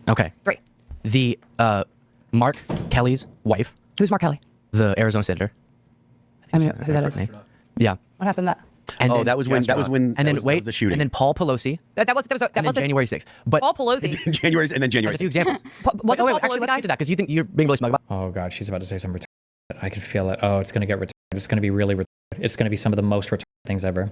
Okay. 3. The Mark Kelly's wife. Who's Mark Kelly? The Arizona senator. I mean, who that is? Name. Yeah. What happened to that? And Oh, then, that was when. And then was wait, the shooting. and then Paul Pelosi. That was And then January 6th. But Paul Pelosi. January and then January. That's a few examples. Wasn't Paul Actually, Pelosi let's died? get to that because you think you're being really smug about. Oh God, she's about to say some retarded. I can feel it. Oh, it's going to get retarded. It's going to be really retarded. It's going to be some of the most retarded things ever.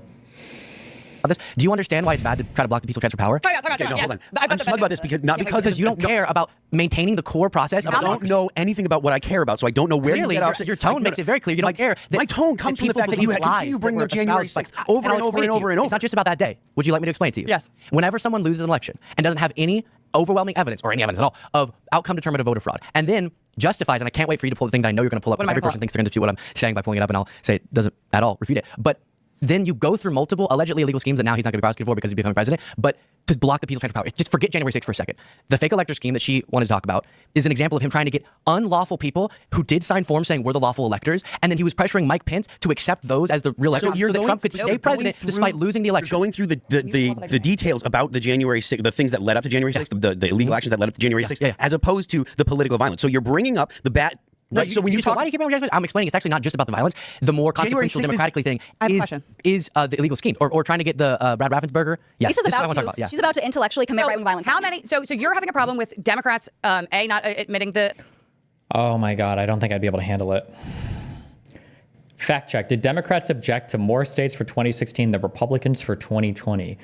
This. Do you understand why it's bad to try to block the peaceful transfer of power? Okay, no, hold on. I'm smug about this because Because you don't care about maintaining the core process of I don't democracy. know anything about what I care about, so I don't know where Clearly, you get off. your tone makes it very clear you don't care. My tone comes from the fact that you continue bringing up January 6th over and over and over and over. It's not just about that day. Would you like me to explain it to you? Yes. Whenever someone loses an election and doesn't have any overwhelming evidence or any evidence at all of outcome determinative voter fraud, and then justifies, and I can't wait for you to pull the thing that I know you're going to pull up, because every person thinks they're going to dispute what I'm saying by pulling it up, and I'll say it doesn't at all refute it. But then you go through multiple allegedly illegal schemes that now he's not going to be prosecuted for because he's becoming president, but to block the peaceful transfer of power. Just forget January 6th for a second. The fake elector scheme that she wanted to talk about is an example of him trying to get unlawful people who did sign forms saying we're the lawful electors, and then he was pressuring Mike Pence to accept those as the real electors so that Trump could stay president despite losing the election. You're going through the details about the January 6th, the things that led up to January 6th, the illegal actions that led up to January 6th, as opposed to the political violence. So you're bringing up the bad. Right. So when you talk, why do you keep on I'm explaining it's actually not just about the violence. The more consequential democratically thing is the illegal schemes or trying to get the Brad Raffensperger. Yeah, Lisa's she's about to intellectually commit right-wing violence. How many? So you're having a problem with Democrats not admitting the. Oh my God, I don't think I'd be able to handle it. Fact check: did Democrats object to more states for 2016 than Republicans for 2020?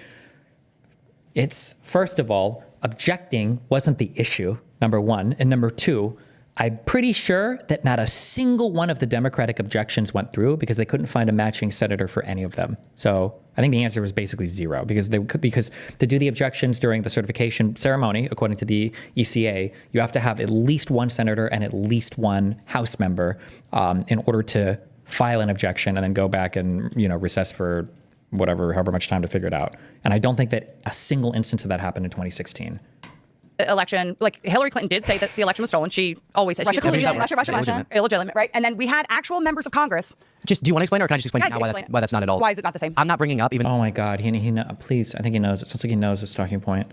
It's first of all, objecting wasn't the issue. Number one, and number two. I'm pretty sure that not a single one of the Democratic objections went through because they couldn't find a matching senator for any of them. So I think the answer was basically zero because to do the objections during the certification ceremony, according to the ECA, you have to have at least one senator and at least one House member in order to file an objection and then go back and recess for however much time to figure it out. And I don't think that a single instance of that happened in 2016. Election, like Hillary Clinton did say that the election was stolen. She always said Russia, illegitimate, right? And then we had actual members of Congress. Just do you want to explain it, or can I just explain now why that's not at all? Why is it not the same? I'm not bringing up even. Oh my God, he please. I think he knows. It sounds like he knows his talking point.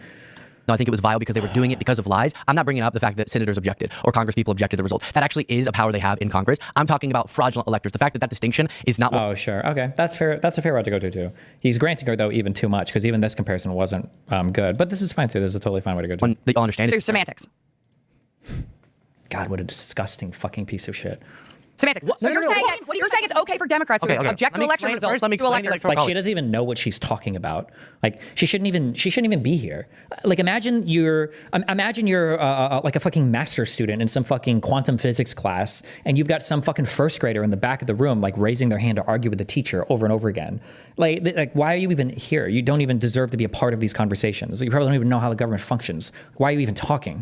No, I think it was vile because they were doing it because of lies. I'm not bringing up the fact that senators objected or Congress people objected to the result. That actually is a power they have in Congress. I'm talking about fraudulent electors. The fact that distinction is not. Oh, sure. Okay. That's fair. That's a fair route to go to, too. He's granting her, though, even too much because even this comparison wasn't good. But this is fine, too. This is a totally fine way to go to. You'll understand So semantics. God, what a disgusting fucking piece of shit. Semantics. So you're saying it's okay for Democrats to object to election results. Let me explain the Electoral College. She doesn't even know what she's talking about. Like she shouldn't even be here. Like imagine you're like a fucking master's student in some fucking quantum physics class, and you've got some fucking first grader in the back of the room like raising their hand to argue with the teacher over and over again. Like why are you even here? You don't even deserve to be a part of these conversations. You probably don't even know how the government functions. Why are you even talking?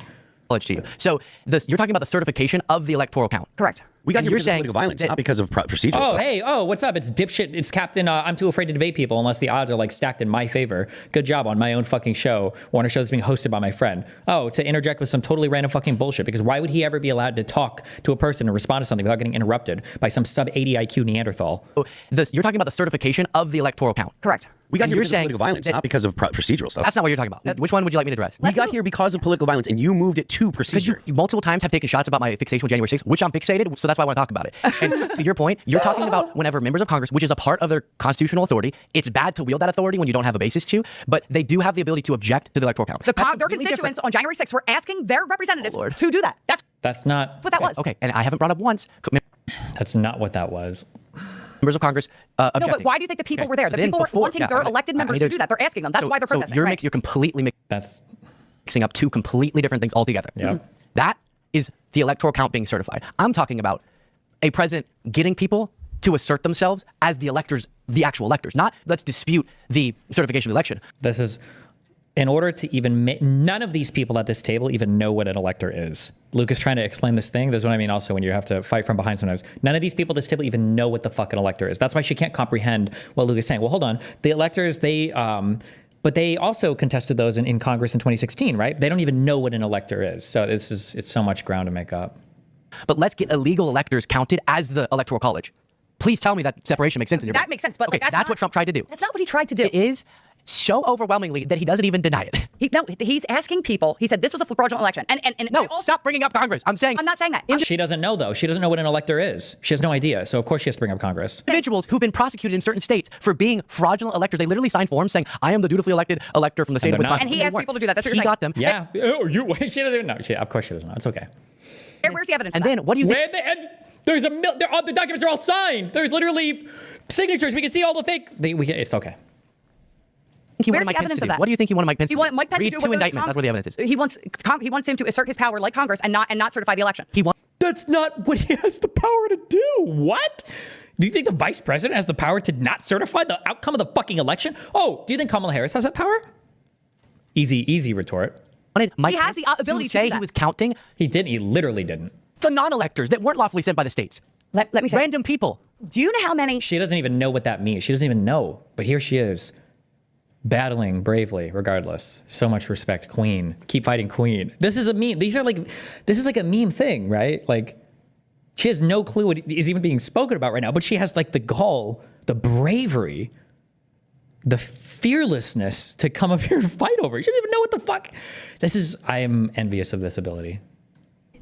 To you. So you're talking about the certification of the electoral count. Correct. We got here because of political violence, not because of procedural stuff. Oh, what's up? It's dipshit. It's Captain. I'm too afraid to debate people unless the odds are like stacked in my favor. Good job on my own fucking show. On a show that's being hosted by my friend. Oh, to interject with some totally random fucking bullshit. Because why would he ever be allowed to talk to a person and respond to something without getting interrupted by some sub 80 IQ Neanderthal? You're talking about the certification of the electoral count. Correct. We got here because of political violence, not because of procedural stuff. That's not what you're talking about. Which one would you like me to address? We got here because of political violence, and you moved it to procedure. Because you multiple times have taken shots about my fixation with January 6th, which I'm fixated, so that's why I want to talk about it. And to your point, you're talking about whenever members of Congress, which is a part of their constitutional authority, it's bad to wield that authority when you don't have a basis to, but they do have the ability to object to the electoral count. Their constituents on January 6th were asking their representatives to do that. That's not what that was. Okay, and I haven't brought up once. That's not what that was. Members of Congress objecting. No, but why do you think the people were there? The people were wanting their elected members to do that. They're asking them. That's why they're protesting. So you're completely mixing up two completely different things altogether. Yeah. That is the electoral count being certified. I'm talking about a president getting people to assert themselves as the electors, the actual electors, not let's dispute the certification of the election. This is, in order to even none of these people at this table even know what an elector is. Luke is trying to explain this thing. That's what I mean also when you have to fight from behind sometimes. None of these people at this table even know what the fuck an elector is. That's why she can't comprehend what Luke is saying. Well, hold on. The electors, but they also contested those in Congress in 2016, right? They don't even know what an elector is. So it's so much ground to make up. But let's get illegal electors counted as the Electoral College. Please tell me that separation makes sense in your That makes sense, but okay, like, that's what Trump tried to do. That's not what he tried to do. It is. so overwhelmingly that he doesn't even deny it. He's asking people. He said this was a fraudulent election. And no, stop bringing up Congress. I'm not saying that. She doesn't know, though. She doesn't know what an elector is. She has no idea. So of course she has to bring up Congress. Individuals who've been prosecuted in certain states for being fraudulent electors, they literally sign forms saying, "I am the dutifully elected elector from the state of Wisconsin." And he asked people to do that. That's what he you're saying. got them. Yeah. Oh, she doesn't even know. Of course she doesn't know. It's okay. Where's the evidence? And then what do you think? There's the documents are all signed. There's literally signatures. We can see all the fake. It's okay. Where's the evidence of that? What do you think you want Mike Pence to do? Mike Pence read to do 2 indictments. That's where the evidence is. He wants him to assert his power like Congress and not certify the election. That's not what he has the power to do. What? Do you think the vice president has the power to not certify the outcome of the fucking election? Oh, do you think Kamala Harris has that power? Easy retort. Mike he has the ability to say do that. He was counting. He didn't. He literally didn't. The non-electors that weren't lawfully sent by the states. Let me say. Random people. Do you know how many? She doesn't even know what that means. She doesn't even know. But here she is, battling bravely, regardless. So much respect, Queen. Keep fighting, Queen. This is a meme. This is like a meme thing, right? Like, she has no clue what is even being spoken about right now, but she has like the gall, the bravery, the fearlessness to come up here and fight over it. She doesn't even know what the fuck. I am envious of this ability.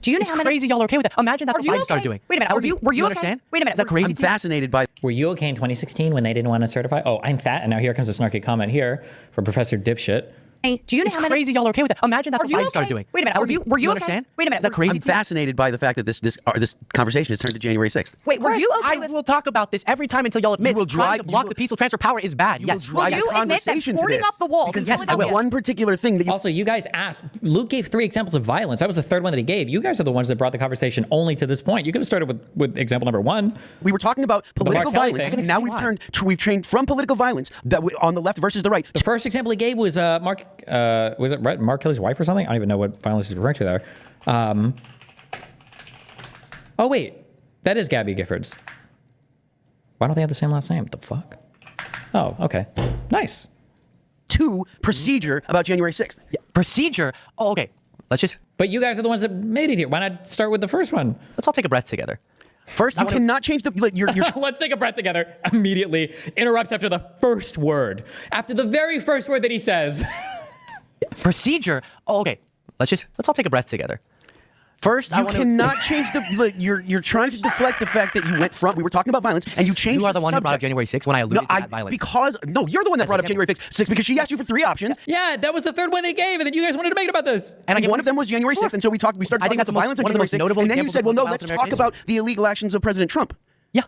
Do you know it's how crazy y'all are okay with that? Imagine that's what Biden started doing. Wait a minute. Were you understand? Okay? Wait a minute. Is that crazy? I'm fascinated by. Were you okay in 2016 when they didn't want to certify? Oh, I'm fat. And now here comes a snarky comment here from Professor Dipshit. Hey, do you know it's how many? crazy y'all are okay with that? Imagine that's what Biden started doing. Wait a minute. Were you okay? Understand? Wait a minute. Is that crazy? I'm fascinated by the fact that this conversation has turned to January 6th. Wait, were you okay I will talk about this every time until y'all admit trying to block the peaceful transfer of power is bad. Yes, Yes. will drive the conversation to this. Up the wall because yes, I will. one particular thing that you Also, you guys asked. Luke gave 3 examples of violence. That was the 3rd one that he gave. You guys are the ones that brought the conversation only to this point. You could have started with example number 1. we were talking about political violence, and now we've trained from political violence on the left versus the right. The first example he gave was Mark Kelly's wife or something? I don't even know what violence he's referring to there. Oh, wait. That is Gabby Giffords. Why don't they have the same last name? What the fuck? Oh, okay. Nice. 2, procedure about January 6th. Yeah, procedure. Oh, okay. But you guys are the ones that made it here. Why not start with the first one? Let's all take a breath together. First, you cannot change the. Let's take a breath together. Immediately interrupts after the first word. After the very first word that he says. Procedure. Oh, okay. Let's all take a breath together. First, you cannot change the. You're trying to deflect the fact that you went from. We were talking about violence, and you changed. You are the one subject. who brought up January 6th when I alluded to that violence. You're the one that brought up January 6th because she asked you for 3 options. Yeah, that was the 3rd one they gave, and then you guys wanted to make it about this. And one of them was January 6th, and so we started talking about the violence on January 6th, and then you said, well, no, let's talk about the illegal actions of President Trump. Yeah.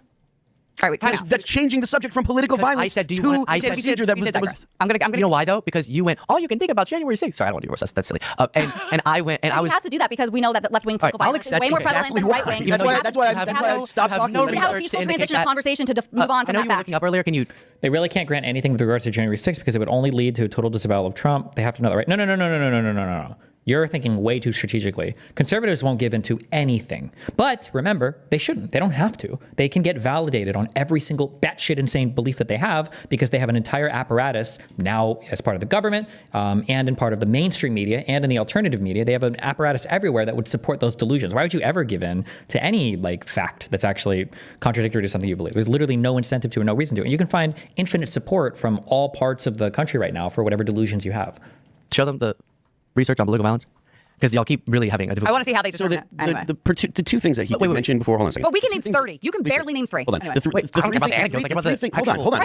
All right, wait, that's changing the subject from political violence. I said, procedure that was. I'm gonna. You know why though? Because you went. All you can think about January 6th. Sorry, I don't want to divorce. That's silly. And I went. And I was. He has to do that because we know that the left wing political violence is way more prevalent than right wing. That's why I stopped talking. We have a peaceful transition of conversation to move on from that I know you were looking up earlier. Can you? They really can't grant anything with regards to January 6th because it would only lead to a total disavowal of Trump. They have to know that, right? No. You're thinking way too strategically. Conservatives won't give in to anything. But remember, they shouldn't. They don't have to. They can get validated on every single batshit insane belief that they have because they have an entire apparatus now as part of the government and in part of the mainstream media and in the alternative media. They have an apparatus everywhere that would support those delusions. Why would you ever give in to any fact that's actually contradictory to something you believe? There's literally no incentive to or no reason to. And you can find infinite support from all parts of the country right now for whatever delusions you have. Show them the research on political violence, because y'all keep really having a difficult. I want to see how they determine it. Anyway. The 2 things that he mentioned before. Hold on a second. But we can name 30. You can barely name 3. Hold on. Anyway. Hold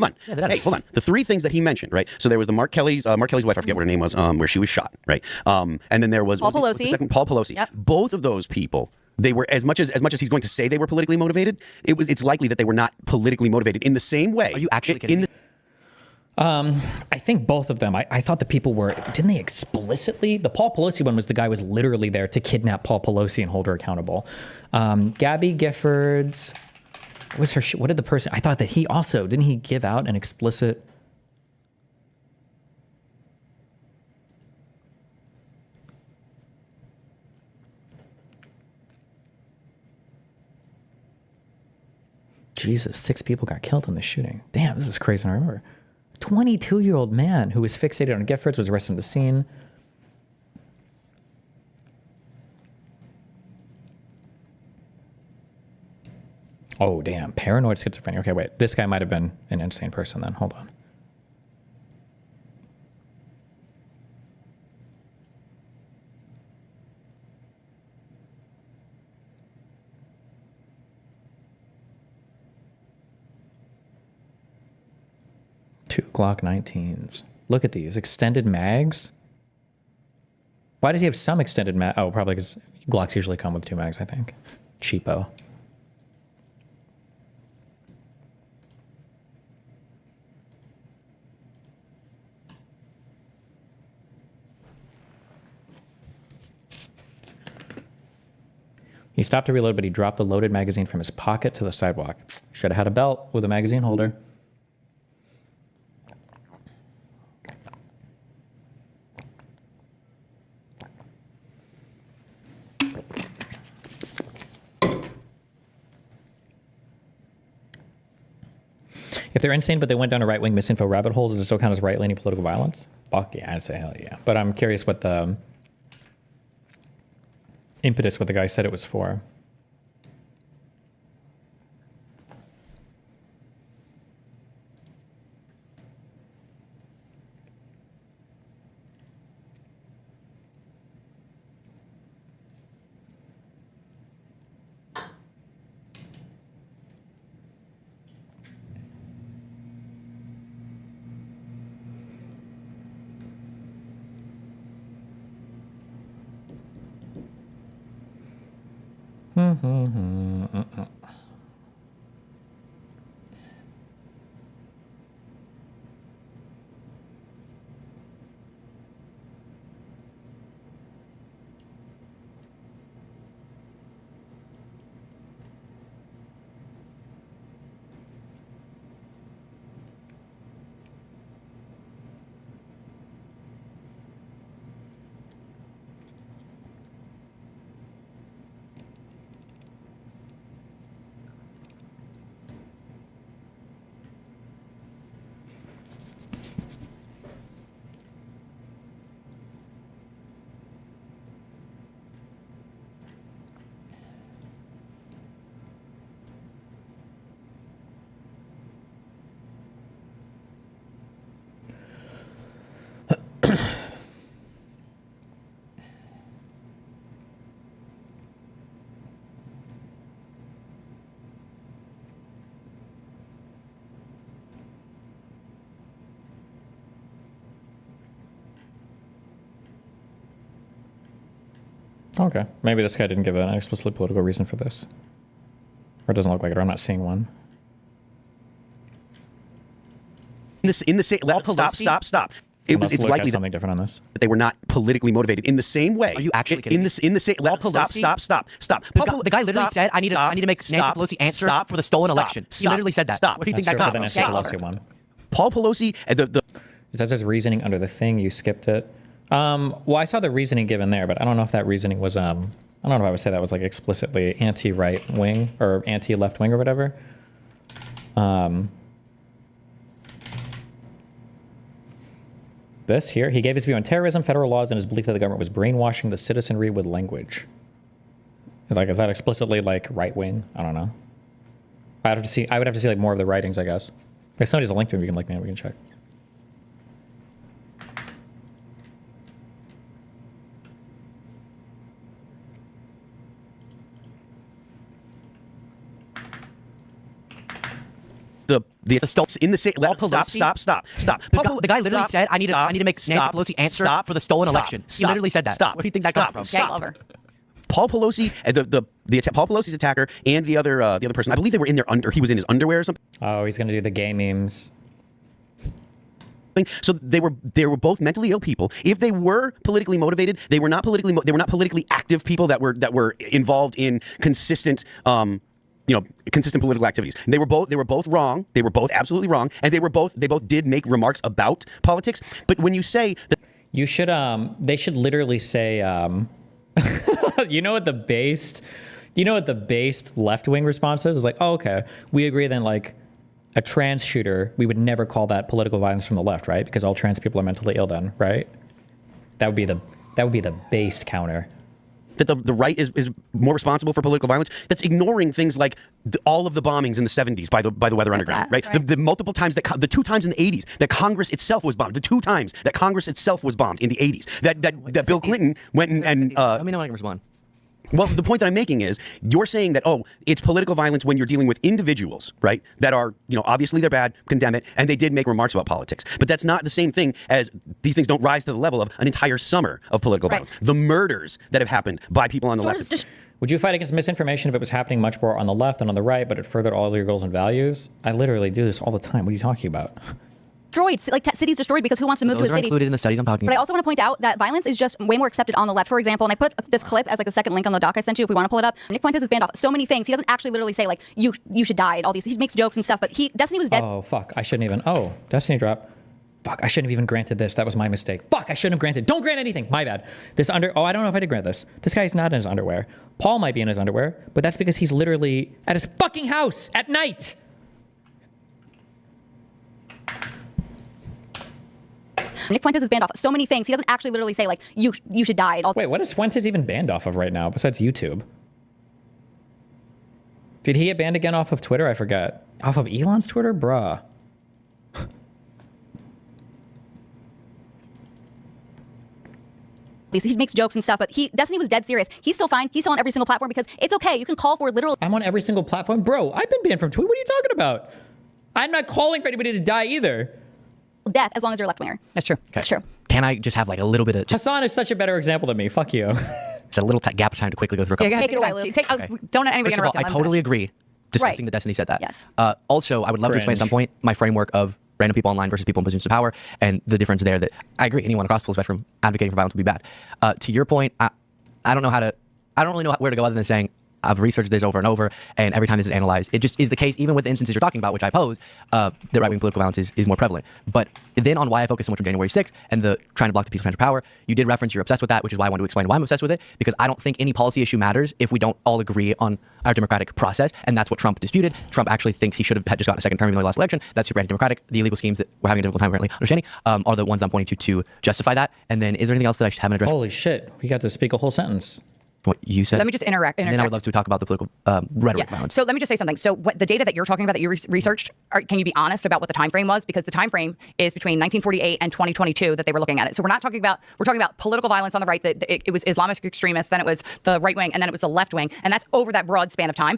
on. Hey, hold on. The 3 things that he mentioned, right? So there was the Mark Kelly's wife. I forget what her name was. Where she was shot, right? And then there was Paul Pelosi. Paul Pelosi. Yep. Both of those people. They were as much as he's going to say they were politically motivated. It's likely that they were not politically motivated in the same way. Are you actually kidding? I think both of them. I thought the people were, didn't they explicitly? The Paul Pelosi one was the guy was literally there to kidnap Paul Pelosi and hold her accountable. Gabby Giffords, what did the person, I thought that he also, didn't he give out an explicit? Jesus, 6 people got killed in the shooting. Damn, this is crazy. I remember. 22-year-old man who was fixated on Giffords was arrested on the scene. Oh, damn. Paranoid schizophrenia. Okay, wait. This guy might have been an insane person then. Hold on. Glock 19s. Look at these extended mags. Why does he have some extended mag? Oh, probably because Glocks usually come with 2 mags, I think. Cheapo. He stopped to reload, but he dropped the loaded magazine from his pocket to the sidewalk. Should have had a belt with a magazine holder. If they're insane, but they went down a right-wing misinfo rabbit hole, does it still count as right-leaning political violence? Fuck yeah, I'd say hell yeah. But I'm curious what the impetus, what the guy said it was for. Okay, maybe this guy didn't give an explicitly political reason for this. Or it doesn't look like it, or I'm not seeing one. In the same, stop. It's likely something different on this. That they were not politically motivated in the same way. Are you actually kidding in the same? Stop. The guy literally said, "I need to make Nancy Pelosi answer for the stolen election." He literally said that. Stop. What do you think That's that true, comes for the from? Nancy Pelosi one. Paul Pelosi, It says there's reasoning under the thing. You skipped it. Well, I saw the reasoning given there, but I don't know if that reasoning was, I don't know if I would say that was like explicitly anti-right wing or anti-left wing or whatever. This here, he gave his view on terrorism, federal laws, and his belief that the government was brainwashing the citizenry with language. Like, is that explicitly like right wing? I don't know. I would have to see like more of the writings, I guess. If somebody has a link to him, you can link me and we can check. the stolen in the same. Stop. The guy literally said, "I need to make Nancy Pelosi answer for the stolen election." He literally said that. What do you think that comes from? Game over. Paul Pelosi, Paul Pelosi's attacker, and the other person. I believe they were in their he was in his underwear or something. Oh, he's gonna do the gay memes. So they were both mentally ill people. If they were politically motivated, they were not politically active people that were involved in consistent consistent political activities. They were both wrong. They were both absolutely wrong, and they both did make remarks about politics. But when you say that, you should they should literally say you know what the based left-wing response is? It's like, oh, okay, we agree then, like a trans shooter, we would never call that political violence from the left, right? Because all trans people are mentally ill then, right? That would be the based counter. That the right is more responsible for political violence. That's ignoring things like all of the bombings in the 70s by the Weather Underground, right? The multiple times the 2 times in the 80s that Congress itself was bombed. The 2 times that Congress itself was bombed in the 80s. That Bill Clinton went and let me know when I can respond. Well, the point that I'm making is you're saying that, oh, it's political violence when you're dealing with individuals, right? That are, obviously they're bad, condemn it, and they did make remarks about politics. But that's not the same thing as these things don't rise to the level of an entire summer of political violence. The murders that have happened by people on the left. Would you fight against misinformation if it was happening much more on the left than on the right, but it furthered all of your goals and values? I literally do this all the time. What are you talking about? Destroyed, like cities destroyed because who wants to move Those to a are city? included in the studies I'm talking But I about. also want to point out that violence is just way more accepted on the left, for example. And I put this clip as like the second link on the doc I sent you if we want to pull it up. Nick Fuentes is banned off so many things. He doesn't actually literally say like you should die and all these. He makes jokes and stuff, but Destiny was dead. Oh fuck! I shouldn't even. Oh, Destiny drop. Fuck! I shouldn't have even granted this. That was my mistake. Fuck! I shouldn't have granted. Don't grant anything. My bad. Oh, I don't know if I did grant this. This guy's not in his underwear. Paul might be in his underwear, but that's because he's literally at his fucking house at night. Nick Fuentes is banned off so many things. He doesn't actually literally say like you should die. Wait, what is Fuentes even banned off of right now besides YouTube? Did he get banned again off of Twitter? I forget. Off of Elon's Twitter? Bruh. He makes jokes and stuff, but Destiny was dead serious. He's still fine. He's still on every single platform because it's okay. You can call for literal I'm on every single platform. Bro, I've been banned from Twitter. What are you talking about? I'm not calling for anybody to die either. death as long as you're a left winger. That's true. That's true. Can I just have like a little bit of just Hassan is such a better example than me. Fuck you. it's a little gap of time to quickly go through a couple. Take it away, Luke. Don't let anybody First of all, interrupt him. I totally agree. Discussing Right. the Destiny said that. Yes. Also, I would love to explain at some point my framework of random people online versus people in positions of power and the difference there. That I agree. Anyone across the full spectrum advocating for violence would be bad. To your point, I don't know how to. I don't really know where to go other than saying I've researched this over and over, and every time this is analyzed, it just is the case, even with the instances you're talking about, which I pose, that right-wing political violence is more prevalent. But then on why I focus so much on January 6th and the trying to block the peaceful transfer of power, you did reference you're obsessed with that, which is why I wanted to explain why I'm obsessed with it, because I don't think any policy issue matters if we don't all agree on our democratic process, and that's what Trump disputed. Trump actually thinks he should have had just gotten a second term in the last election. That's super anti-democratic. The illegal schemes that we're having a difficult time apparently understanding are the ones I'm pointing to justify that. And then is there anything else that I haven't addressed? Holy shit. We got to speak a whole sentence. What you said. Let me just interject. And then I would love to talk about the political rhetoric violence. So let me just say something. So what the data that you're talking about that you researched, can you be honest about what the time frame was? Because the time frame is between 1948 and 2022 that they were looking at it. So we're talking about political violence on the right. That it was Islamic extremists, then it was the right wing, and then it was the left wing, and that's over that broad span of time.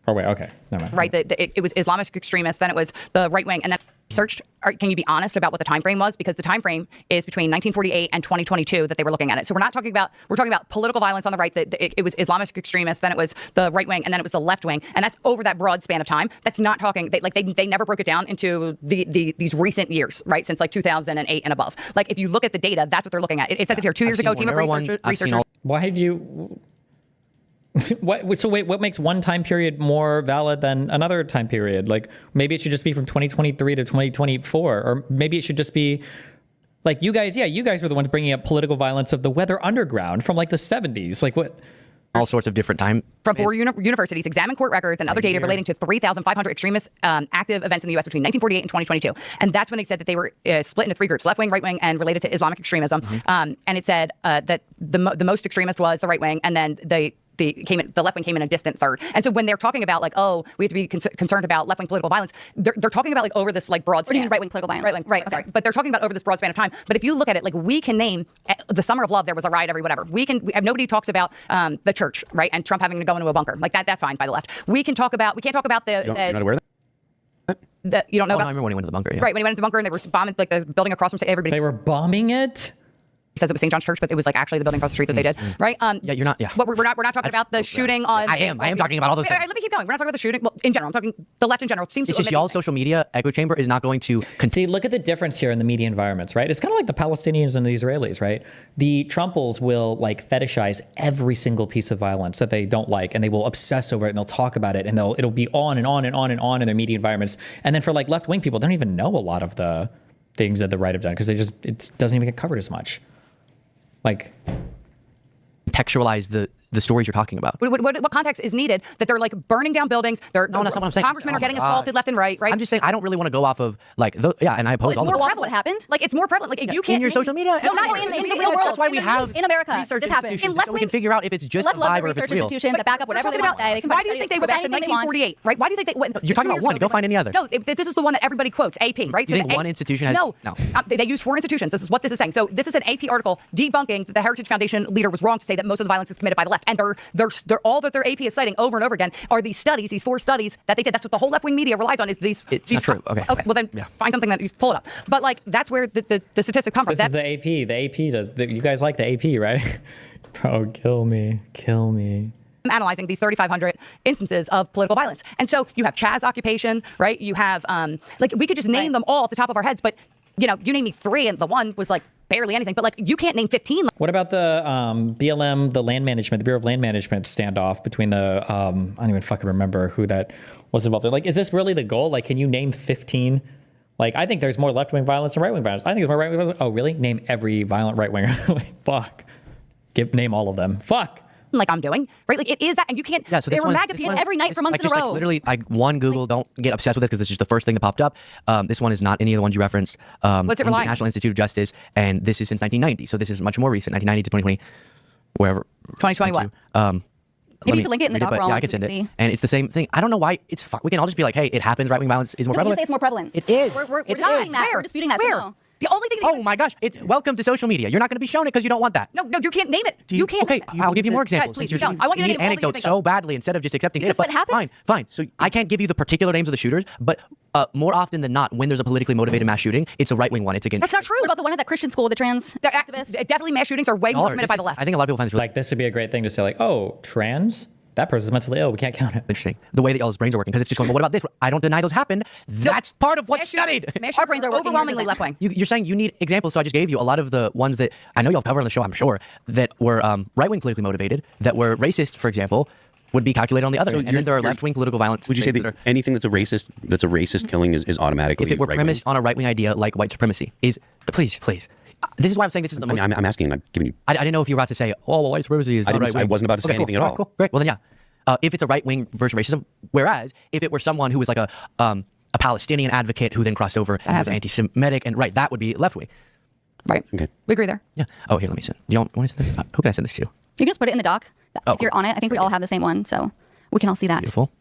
Oh wait, okay, never mind. Right. It was Islamic extremists, then it was the right wing, and then searched. Can you be honest about what the time frame was? Because the time frame is between 1948 and 2022 that they were looking at it. So we're talking about political violence on the right. That it was Islamic extremists, then it was the right wing, and then it was the left wing, and that's over that broad span of time. That's not talking. They never broke it down into these recent years, right? Since like 2008 and above. Like if you look at the data, that's what they're looking at. It says it here 2 years ago. Team of researchers. Why did you? So wait, what makes one time period more valid than another time period? Like maybe it should just be from 2023 to 2024, or maybe it should just be like you guys were the ones bringing up political violence of the Weather Underground from like the 70s. Like what? All sorts of different time. From 4 universities, examine court records and other data relating to 3,500 extremist active events in the U.S. between 1948 and 2022. And that's when it said that they were split into 3 groups, left wing, right wing, and related to Islamic extremism. And it said that the most extremist was the right wing, and then the left wing came in a distant third. And so when they're talking about like, oh, we have to be concerned about left wing political violence, they're talking about like over this like broad span. What do you mean right wing political violence? Right, Okay. sorry. But they're talking about over this broad span of time. But if you look at it, like we can name the Summer of Love, there was a riot, whatever. Nobody talks about the church, right? And Trump having to go into a bunker. Like that's fine by the left. We can't talk about You're not aware of that? you don't know Oh, no, about I remember when he went to the bunker. Yeah. Right, when he went into the bunker and they were bombing like the building across from everybody. They were bombing it? He says it was St. John's Church, but it was like actually the building across the street that they did, right? Yeah, you're not. Yeah. But we're not talking about the shooting on. I am talking about all those Wait, things. let me keep going. We're not talking about the shooting. Well, in general, I'm talking the left in general. It seems It's to just y'all's social media echo chamber is not going to See, look at the difference here in the media environments, right? It's kind of like the Palestinians and the Israelis, right? The Trumples will like fetishize every single piece of violence that they don't like, and they will obsess over it, and they'll talk about it, and it'll be on and on and on and on in their media environments. And then for like left-wing people, they don't even know a lot of the things that the right have done because it doesn't even get covered as much. Like contextualize the the stories you're talking about. What context is needed that they're like burning down buildings? They're No, that's not what I'm saying. Congressmen Oh are getting my God. assaulted left and right. I'm just saying I don't really want to go off of like and I oppose It's all more of that. prevalent. What happened? Like it's more prevalent. Like you can't in your social media. No, not in the social real media. world. That's why we have In America, research this happens. institutions In so we can figure out if it's just Left a loves vibe their or if it's research real. institutions that back up whatever they want to say. They can Why do you think they went back to anything they want. 1948? Right? Why do you think they went? You're talking about one. Go find any other. No, this is the one that everybody quotes. AP, right? You So think the one institution has- no? No. They use 4 institutions. This is what this is saying. So this is an AP article debunking that the Heritage Foundation leader was wrong to say that most of the violence is committed by the left. And they're all that their AP is citing over and over again are these studies, these 4 studies that they did. That's what the whole left-wing media relies on is these. It's these not true. Okay. Okay. Well then, find something that you pull it up. But like that's where the statistics come from. This is the AP. The AP. You guys like the AP, right? Bro, kill me. Kill me. Analyzing these 3,500 instances of political violence. And so you have Chaz occupation, right? You have, like, we could just name them all off the top of our heads, but, you know, you name me 3 and the one was like barely anything, but like you can't name 15. What about the BLM, the land management, the Bureau of Land Management standoff between the, I don't even fucking remember who that was involved in. Like, is this really the goal? Like, can you name 15? Like, I think there's more left-wing violence than right-wing violence. I think there's more right-wing violence. Oh, really? Name every violent right-winger. Like, fuck. Name all of them. Fuck. Like I'm doing, right? Like it is that, and you can't. Yeah, so they this were one, MAGA people every night for months like, in a just row. Like literally, like one Google. Don't get obsessed with this because it's just the first thing that popped up. This one is not any of the ones you referenced. What's it from the relying on? National Institute of Justice, and this is since 1990. So this is much more recent, 1990 to 2020, wherever. 2020 what? Maybe you could link it in the doc but roll yeah, I so could send we can it. see. And it's the same thing. I don't know why it's. We can all just be like, hey, it happens. Right wing violence is more No, you prevalent. say it's more prevalent. It is. We're It denying is. that. Where? We're disputing that. so Where? no. The only thing. Oh my gosh! It's welcome to social media. You're not going to be shown it because you don't want that. No, you can't name it. You can't. Okay, I'll give you more examples. Please, Since you don't. I want you to need name all that you anecdotes think of. so badly instead of just accepting Because data. what happens- Fine. So I can't give you the particular names of the shooters, but more often than not, when there's a politically motivated mass shooting, it's a right wing one. It's against. That's not true. What about the one at that Christian school, the trans activist? Definitely, mass shootings are way more committed by the left. I think a lot of people find this really Like, this would be a great thing to say, like, oh, trans? That person's mentally ill. We can't count it. interesting. The way that y'all's brains are working, because it's just going. Well, what about this? I don't deny those happened. That's part of what's Mass shootings- studied. mass Our shootings brains are working overwhelmingly yours left isn't. wing. You're saying you need examples, so I just gave you a lot of the ones that I know y'all cover on the show, I'm sure, that were right-wing politically motivated, that were racist, for example, would be calculated on the other. So And then there are left-wing political violence. Would you say things that are, anything that's a racist killing is automatically if it were right-wing? premised on a right-wing idea like white supremacy, please. This is why I'm saying this is the most. I'm asking, I'm giving you. I didn't know if you were about to say, oh, well, white supremacy is not didn't- right-wing. I wasn't about to say Okay, anything cool. at all. Cool. Great. Well, then, yeah. If it's a right-wing version of racism, whereas if it were someone who was like a Palestinian advocate who then crossed over and was anti-Semitic, and right, that would be left-wing. Right. Okay. We agree there. Yeah. Oh, here, let me send. Do you want to send this? Who can I send this to? You can just put it in the doc. Oh, If you're on it, I think we all have the same one, so we can all see that. Beautiful.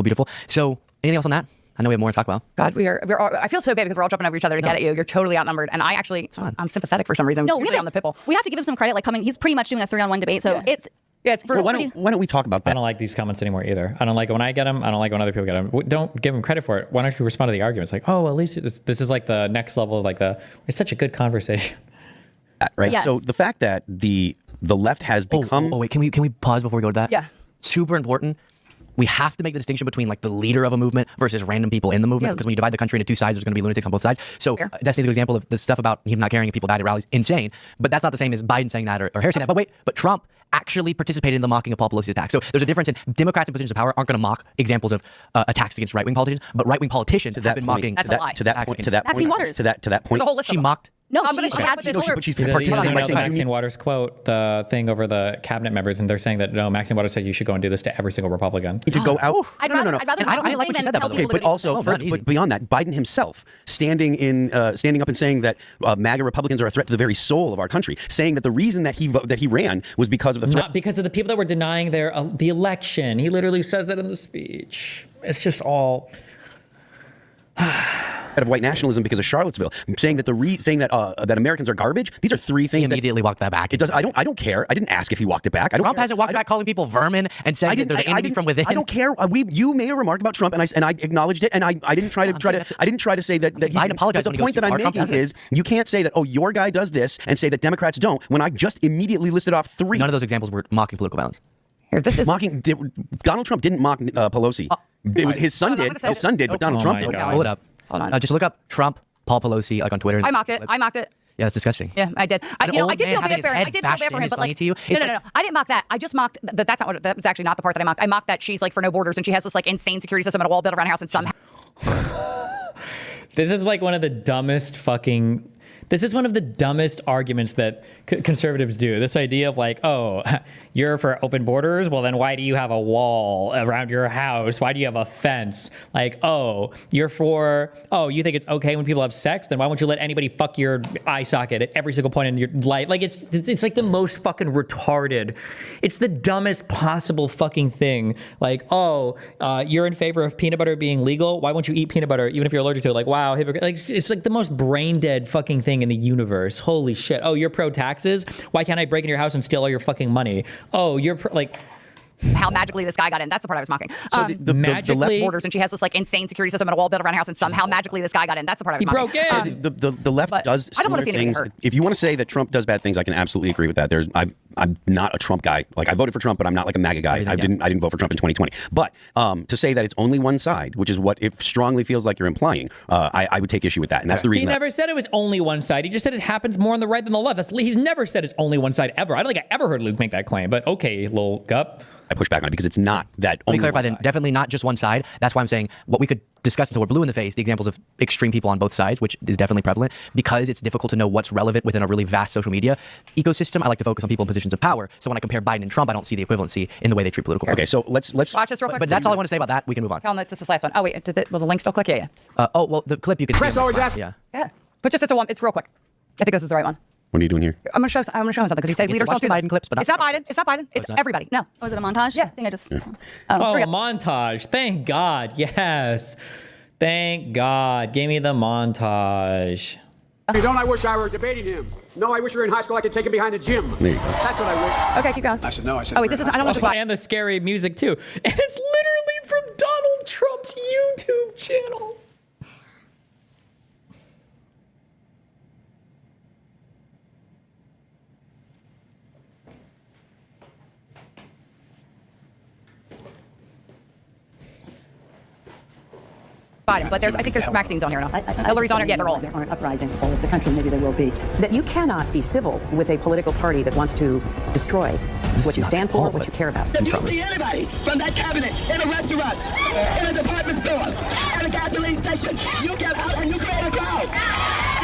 Beautiful. So, anything else on that? I know we have more to talk about. God, we're all, I feel so bad because we're all jumping over each other to get at you. You're totally outnumbered, and I actually, I'm sympathetic for some reason. No, we usually have on the pipple. We have to give him some credit. Like he's pretty much doing a 3-on-1 debate. So it's Well, why don't we talk about I that? don't like these comments anymore either. I don't like it when I get them. I don't like it when other people get them. Don't give them credit for it. Why don't you respond to the arguments? Like, oh, well, at least this is like the next level of like it's such a good conversation. Right. Yes. So the fact that the left has become. Oh, wait. Can we pause before we go to that? Yeah. Super important. We have to make the distinction between like the leader of a movement versus random people in the movement, because when you divide the country into two sides, there's going to be lunatics on both sides. So Destiny's a good example of the stuff about him not caring if people died at rallies. Insane. But that's not the same as Biden saying that or Harris saying that. But Trump actually participated in the mocking of Paul Pelosi's attack. So there's a difference in Democrats in positions of power aren't going to mock examples of attacks against right-wing politicians, but right-wing politicians have been mocking. That's a lie. To that point. To that Maxine point. Waters. To that point. There's a whole list She of them. mocked. No, I'm gonna she put had this she over. told her- But she's You participating by know, saying Maxine Waters quote the thing over the cabinet members, and they're saying that no, Maxine Waters said you should go and do this to every single Republican. to go out. I'd No. rather And I didn't like when she said that, by the way. Okay, but also, but beyond that, Biden himself standing up and saying that MAGA Republicans are a threat to the very soul of our country, saying that the reason that he ran was because of the threat. Not because of the people that were denying the election. He literally says that in the speech. It's just all. Of white nationalism because of Charlottesville, saying that that Americans are garbage. These are three He things. immediately walked that back. It does. I don't care. I didn't ask if he walked it back. I don't Trump care. hasn't walked back calling people vermin and saying that they're the enemy from within. I don't care. You made a remark about Trump, and I acknowledged it, and I didn't try to say that. Biden apologized The when he goes point too that I'm far. Trump making doesn't. is you can't say that your guy does this and say that Democrats don't when I just immediately listed off three. None of those examples were mocking political violence. Here, this is Mocking Donald Trump didn't mock Pelosi. It was his son Hold on, I'm did. gonna His son did, but Donald Oh Trump my didn't. God. Pull it up. Hold on. Just look up Trump, Paul Pelosi, like on Twitter. I mocked it. I mocked it. Yeah, that's disgusting. Yeah, I did. I An did old feel man having bad his for him. head I did feel bashed bad for in him, is but funny like, to you? no, It's no, I didn't mock that. I just mocked that. That's not what. That was actually not the part that I mocked. I mocked that she's like for no borders and she has this like insane security system and a wall built around her house and somehow. This is like one of the dumbest fucking. This is one of the dumbest arguments that conservatives do. This idea of like, oh, you're for open borders? Well, then why do you have a wall around your house? Why do you have a fence? Like, oh, you think it's okay when people have sex? Then why won't you let anybody fuck your eye socket at every single point in your life? Like, it's like the most fucking retarded. It's the dumbest possible fucking thing. Like, oh, you're in favor of peanut butter being legal? Why won't you eat peanut butter even if you're allergic to it? Like, wow, hypocrite. Like, it's like the most brain dead fucking thing in the universe. Holy shit. Oh, you're pro taxes? Why can't I break into your house and steal all your fucking money? Oh, you're like... How magically this guy got in. That's the part I was mocking. So the left borders, and she has this like insane security system and a wall built around her house, and somehow magically this guy got in. That's the part I was mocking. He broke in. So the left does I don't want similar to see anybody things. hurt. If you want to say that Trump does bad things, I can absolutely agree with that. I'm not a Trump guy. Like, I voted for Trump, but I'm not like a MAGA guy. I didn't vote for Trump in 2020. But to say that it's only one side, which is what it strongly feels like you're implying, I would take issue with that. And that's the reason. He never said it was only one side. He just said it happens more on the right than the left. He's never said it's only one side ever. I don't think I ever heard Luke make that claim. But okay, little gup. I push back on it because it's not that. Let me clarify then. Definitely not just one side. That's why I'm saying what we could discuss until we're blue in the face, the examples of extreme people on both sides, which is definitely prevalent because it's difficult to know what's relevant within a really vast social media ecosystem. I like to focus on people in positions of power. So when I compare Biden and Trump, I don't see the equivalency in the way they treat political. Okay, so let's watch this real quick. But that's all I want to say about that. We can move on. Calum, it's this last one. Oh wait, will the link still click? Yeah. Well, the clip you can Press see. always ask. Yeah. But just it's real quick. I think this is the right one. What are you doing here? I'm gonna show him something because he said leaders don't do Biden this. clips, but it's not Biden. It's not Biden. It's everybody. No. Oh, is it a montage? Yeah. I think I just... A montage. Thank God. Yes. Thank God. Give me the montage. Don't I wish I were debating him? No, I wish we were in high school. I could take him behind the gym. There you go. That's what I wish. Okay, keep going. I said no. I said. Oh wait, this is. I don't want to just. And the scary music too. And it's literally from Donald Trump's YouTube channel. Biden, but I think there's Maxine's on here now. Hillary's on here. Yeah, they're all. There aren't uprisings all over the country. Maybe there will be. That you cannot be civil with a political party that wants to destroy what you stand for, what you care about. If you see anybody from that cabinet in a restaurant, in a department store, at a gasoline station, you get out and you create a crowd,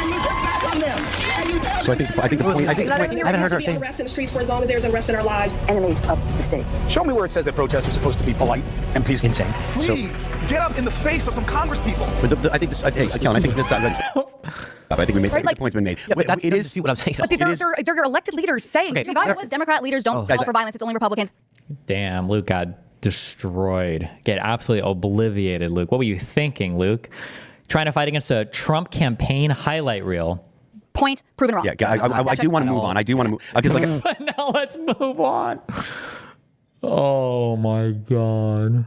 and you push back on them, and you tell So I think the point. I haven't heard her say. Arrest in the streets for as long as there's unrest in our lives. Enemies of the state. Show me where it says that protests are supposed to be polite and peaceful. Insane. Please get up in the face of some Congress people. But I think this. Hey, Kellen, I think this. I think we made. I think the point's been made. Yeah, but that's it doesn't is dispute what I'm saying. But they're your elected leaders saying. Okay. Biden was Democrat leaders don't guys, call for violence. It's only Republicans. Damn, Luke got destroyed. Get absolutely obliviated, Luke. What were you thinking, Luke? Trying to fight against a Trump campaign highlight reel. Point proven wrong. Yeah, I do want to move on. I do want to move because like. Now let's move on. Oh my God.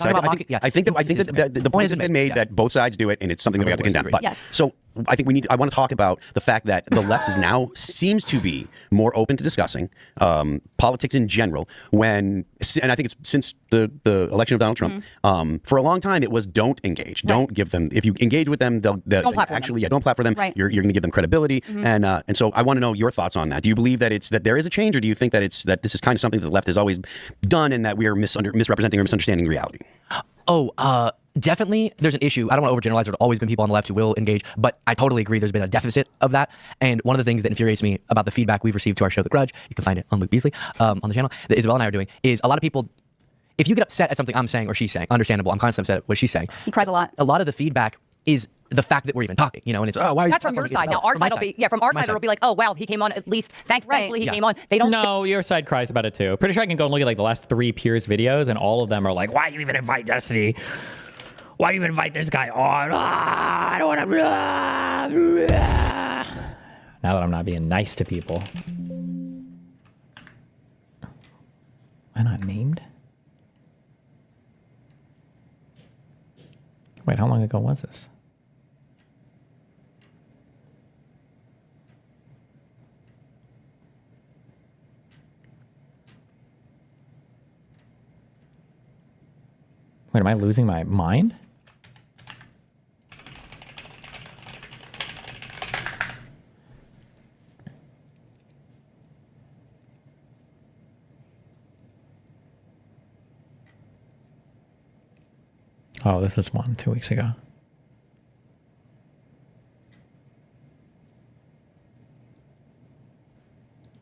I think that the point has been made that both sides do it, and it's something that we have to condemn. But Yes. so I think I want to talk about the fact that the left is now seems to be more open to discussing politics in general. And I think it's since the election of Donald Trump. For a long time, it was don't engage, don't give them. If you engage with them, they'll don't platform them. don't platform them. Right. You're going to give them credibility, and so I want to know your thoughts on that. Do you believe that that there is a change, or do you think that this is kind of something that the left has always done, and that we are misrepresenting or misunderstanding reality? Definitely there's an issue. I don't want to overgeneralize. There's always been people on the left who will engage, but I totally agree there's been a deficit of that. And one of the things that infuriates me about the feedback we've received to our show, The Grudge, you can find it on Luke Beasley on the channel, that Isabel and I are doing, is a lot of people, if you get upset at something I'm saying or she's saying, understandable, I'm constantly upset at what she's saying. He cries a lot. A lot of the feedback is the fact that we're even talking, and it's, oh, why are you That's from your side. Now our side will be, from our side it'll be like, oh, well, he came on at least. Thankfully, he came on. They don't. No, your side cries about it too. Pretty sure I can go and look at like the last 3 Piers videos, and all of them are like, why do you even invite Destiny? Why do you even invite this guy on? I don't want to. Now that I'm not being nice to people. Am I not named? Wait, how long ago was this? Wait, am I losing my mind? Oh, this is 2 weeks ago.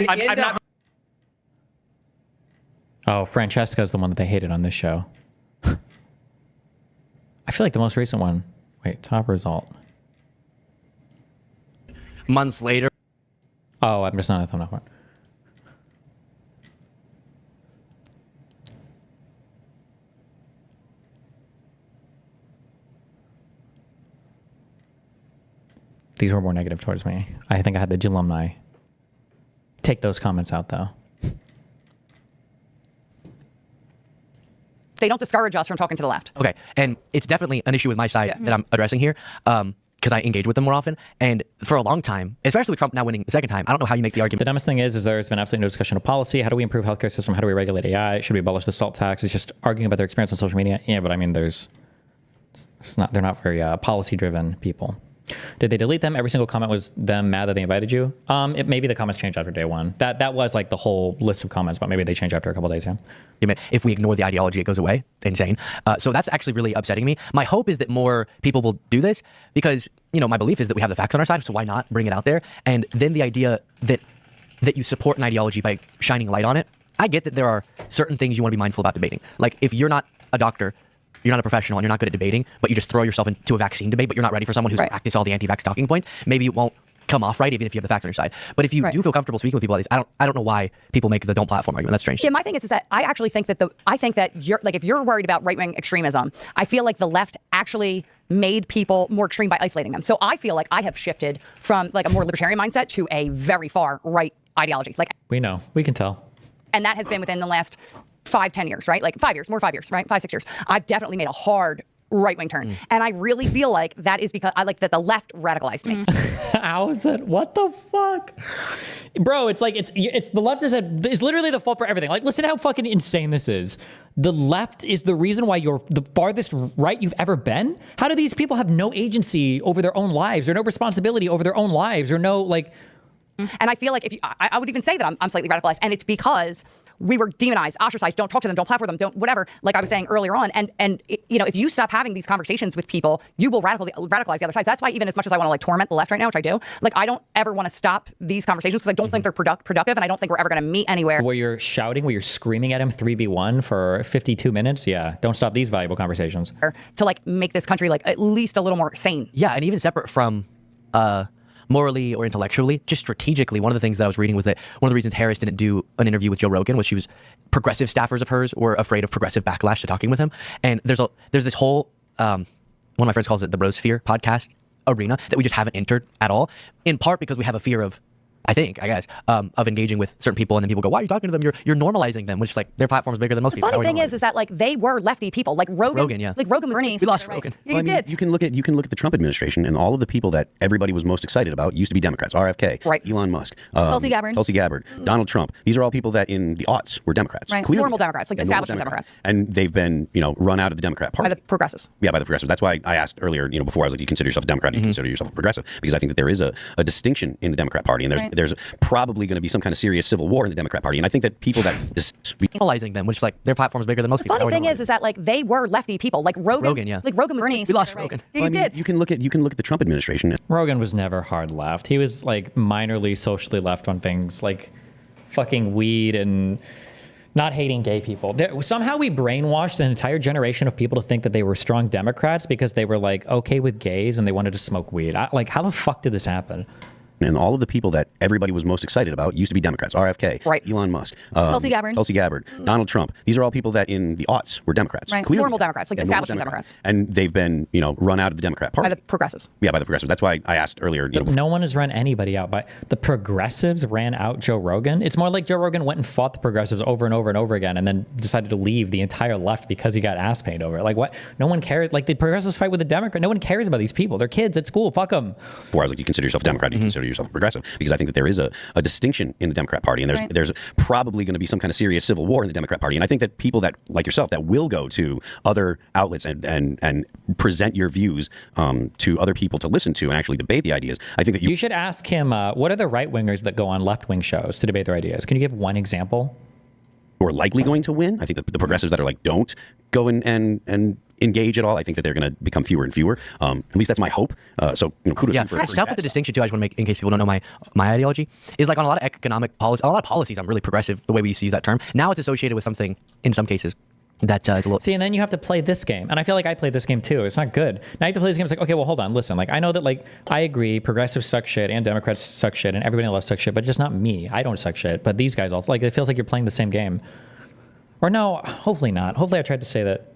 I'm not. Oh, Francesca's the one that they hated on this show. I feel like the most recent one. Wait, top result. Months later. Oh, I'm just not a thumbnail one. These were more negative towards me. I think I had the alumni. Take those comments out, though. They don't discourage us from talking to the left. Okay, and it's definitely an issue with my side that I'm addressing here, because I engage with them more often. And for a long time, especially with Trump now winning the second time, I don't know how you make the argument. The dumbest thing is there's been absolutely no discussion of policy. How do we improve healthcare system? How do we regulate AI? Should we abolish the SALT tax? It's just arguing about their experience on social media. Yeah, but I mean, they're not very policy-driven people. Did they delete them? Every single comment was them mad that they invited you. Maybe the comments changed after day one. That was like the whole list of comments, but maybe they changed after a couple of days. Yeah. If we ignore the ideology, it goes away. Insane. So that's actually really upsetting me. My hope is that more people will do this because, my belief is that we have the facts on our side. So why not bring it out there? And then the idea that you support an ideology by shining light on it. I get that there are certain things you want to be mindful about debating. Like if you're not a doctor, you're not a professional and you're not good at debating, but you just throw yourself into a vaccine debate, but you're not ready for someone who's practiced all the anti-vax talking points, maybe it won't come off right even if you have the facts on your side. But if you do feel comfortable speaking with people like this, I don't know why people make the don't platform argument. That's strange. Yeah, my thing is that I actually think that you're like, if you're worried about right-wing extremism, I feel like the left actually made people more extreme by isolating them. So I feel like I have shifted from like a more libertarian mindset to a very far right ideology. Like we know, we can tell. And that has been within the last 5-10 years, right? Like 5 years, right? 5-6 years. I've definitely made a hard right-wing turn. And I really feel like that is because I like that the left radicalized me. How is it? What the fuck? Bro, it's like, it's the left is literally the fault for everything. Like, listen how fucking insane this is. The left is the reason why you're the farthest right you've ever been. How do these people have no agency over their own lives or no responsibility over their own lives or no, like... And I feel like I would even say that I'm slightly radicalized, and it's because we were demonized, ostracized, don't talk to them, don't platform them, don't whatever, like I was saying earlier on. And if you stop having these conversations with people, you will radicalize the other side. That's why even as much as I want to like torment the left right now, which I do, like I don't ever want to stop these conversations because I don't think they're productive, and I don't think we're ever going to meet anywhere. Where you're shouting, where you're screaming at him 3v1 for 52 minutes, yeah, don't stop these valuable conversations. To like make this country like at least a little more sane. Yeah, and even separate from morally or intellectually, just strategically, one of the things that I was reading was that one of the reasons Harris didn't do an interview with Joe Rogan was she was progressive staffers of hers were afraid of progressive backlash to talking with him. And there's this whole, one of my friends calls it the Brosphere podcast arena that we just haven't entered at all, in part because we have a fear of, I guess, of engaging with certain people, and then people go, "Why are you talking to them? You're normalizing them," which is like their platform is bigger than most people. The funny thing is that like they were lefty people, like Rogan, yeah, like Rogan was Bernie. we lost Rogan. Yeah, well, you can look at the Trump administration, and all of the people that everybody was most excited about used to be Democrats. RFK, right. Elon Musk, Tulsi Gabbard, Donald Trump. These are all people that in the aughts were Democrats, right. Clearly. Normal Democrats, like establishment Democrats, and they've been run out of the Democrat Party by the progressives. Yeah, by the progressives. That's why I asked earlier, before I was like, "Do you consider yourself a Democrat? Do you consider yourself a progressive?" Because I think that there is a distinction in the Democrat Party, and there's probably going to be some kind of serious civil war in the Democrat Party. And I think that people that normalizing them, which is like their platform is bigger than most people. The funny thing is that like they were lefty people, like Rogan, yeah, like Rogan was Bernie. We lost Rogan. Yeah, you did. You can look at the Trump administration. Rogan was never hard left. He was like minorly socially left on things like fucking weed and not hating gay people. Somehow we brainwashed an entire generation of people to think that they were strong Democrats because they were like okay with gays and they wanted to smoke weed. Like how the fuck did this happen? And all of the people that everybody was most excited about used to be Democrats. RFK, right. Elon Musk, Tulsi Gabbard, Donald Trump. These are all people that in the aughts were Democrats. Right. Clearly. Normal Democrats, like establishment Democrats. And they've been, run out of the Democrat Party. By the progressives. Yeah, by the progressives. That's why I asked earlier. No one has run anybody out. But the progressives ran out Joe Rogan. It's more like Joe Rogan went and fought the progressives over and over and over again and then decided to leave the entire left because he got ass paid over it. Like what? No one cares. Like the progressives fight with the Democrat. No one cares about these people. They're kids at school. Fuck them. Before I was like, "Do you consider yourself a Democrat? Do you consider yourself a progressive?" Because I think that there is a distinction in the Democrat Party, and there's probably going to be some kind of serious civil war in the Democrat Party. And I think that people that like yourself that will go to other outlets and present your views to other people to listen to and actually debate the ideas. I think that you should ask him what are the right wingers that go on left wing shows to debate their ideas. Can you give one example? who are likely going to win. I think that the progressives that are like don't go and engage at all, I think that they're going to become fewer and fewer. At least that's my hope. So kudos to you for stuff with the distinction too. I just want to make, in case people don't know my ideology, is like on a lot of economic policy, a lot of policies. I'm really progressive the way we used to use that term. Now it's associated with something in some cases that is a little. See, and then you have to play this game, and I feel like I played this game too. It's not good. Now you have to play this game. It's like, okay, well, hold on, listen. Like, I know that, like, I agree, progressives suck shit, and Democrats suck shit, and everybody else sucks shit, but just not me. I don't suck shit, but these guys also. Like, it feels like you're playing the same game. Or no, hopefully not. Hopefully I tried to say that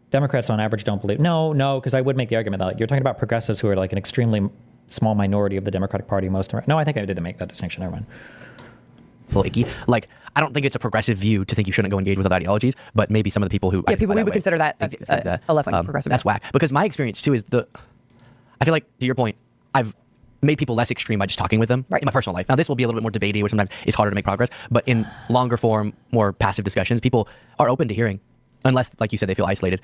Democrats on average don't believe. No, because I would make the argument that, like, you're talking about progressives who are like an extremely small minority of the Democratic Party. No, I think I did make that distinction. Never mind. Icky. Like, I don't think it's a progressive view to think you shouldn't go engage with other ideologies, but maybe some of the people who we would consider that a left-wing progressive. That's whack. Because my experience too is I feel like, to your point, I've made people less extreme by just talking with them in my personal life. Now this will be a little bit more debatey, which sometimes it's harder to make progress, but in longer form, more passive discussions, people are open to hearing, unless, like you said, they feel isolated.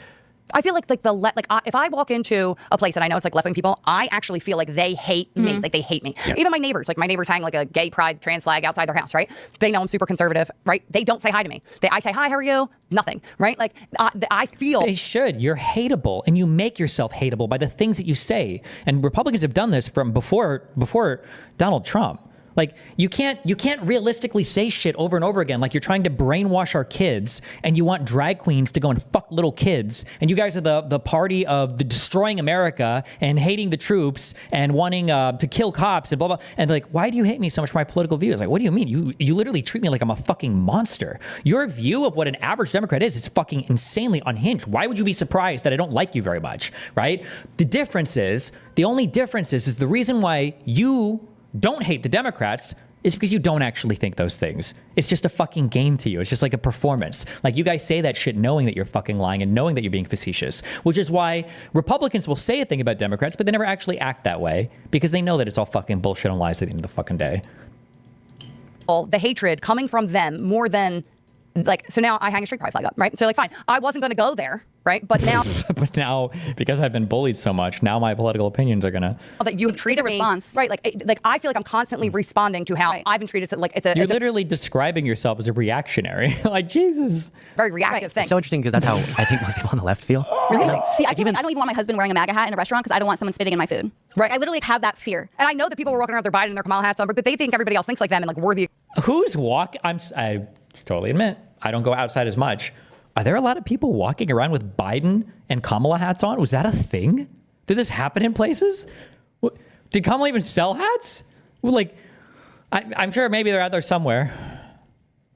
I feel like if I walk into a place and I know it's like left-wing people, I actually feel like they hate me. Like, they hate me. Yeah. Even my neighbors hang like a gay pride trans flag outside their house, right? They know I'm super conservative, right? They don't say hi to me. I say, hi, how are you? Nothing, right? Like, I feel... They should. You're hateable, and you make yourself hateable by the things that you say. And Republicans have done this from before Donald Trump. Like, you can't realistically say shit over and over again. Like, you're trying to brainwash our kids, and you want drag queens to go and fuck little kids, and you guys are the party of the destroying America and hating the troops and wanting to kill cops and blah blah. And like, why do you hate me so much for my political views? Like, what do you mean? You literally treat me like I'm a fucking monster. Your view of what an average Democrat is fucking insanely unhinged. Why would you be surprised that I don't like you very much, right? The only difference is the reason why you don't hate the Democrats is because you don't actually think those things. It's just a fucking game to you. It's just like a performance. Like, you guys say that shit knowing that you're fucking lying and knowing that you're being facetious, which is why Republicans will say a thing about Democrats, but they never actually act that way because they know that it's all fucking bullshit and lies at the end of the fucking day. The hatred coming from them more than, like, so now I hang a straight pride flag up, right? So, like, fine, I wasn't going to go there, right? But now... But now, because I've been bullied so much, now my political opinions are going to... That you treat a response. Right, like I feel like I'm constantly responding to how I've been treated. So, like, You're literally describing yourself as a reactionary. Like, Jesus. Very reactive thing. It's so interesting because that's how I think most people on the left feel. Really? Like, see, I don't even want my husband wearing a MAGA hat in a restaurant because I don't want someone spitting in my food. Right. I literally have that fear. And I know that people were walking around with their Biden and their Kamala hats on, but they think everybody else thinks like them and, like, worthy. I totally admit, I don't go outside as much. Are there a lot of people walking around with Biden and Kamala hats on? Was that a thing? Did this happen in places? Did Kamala even sell hats? Well, like, I'm sure maybe they're out there somewhere.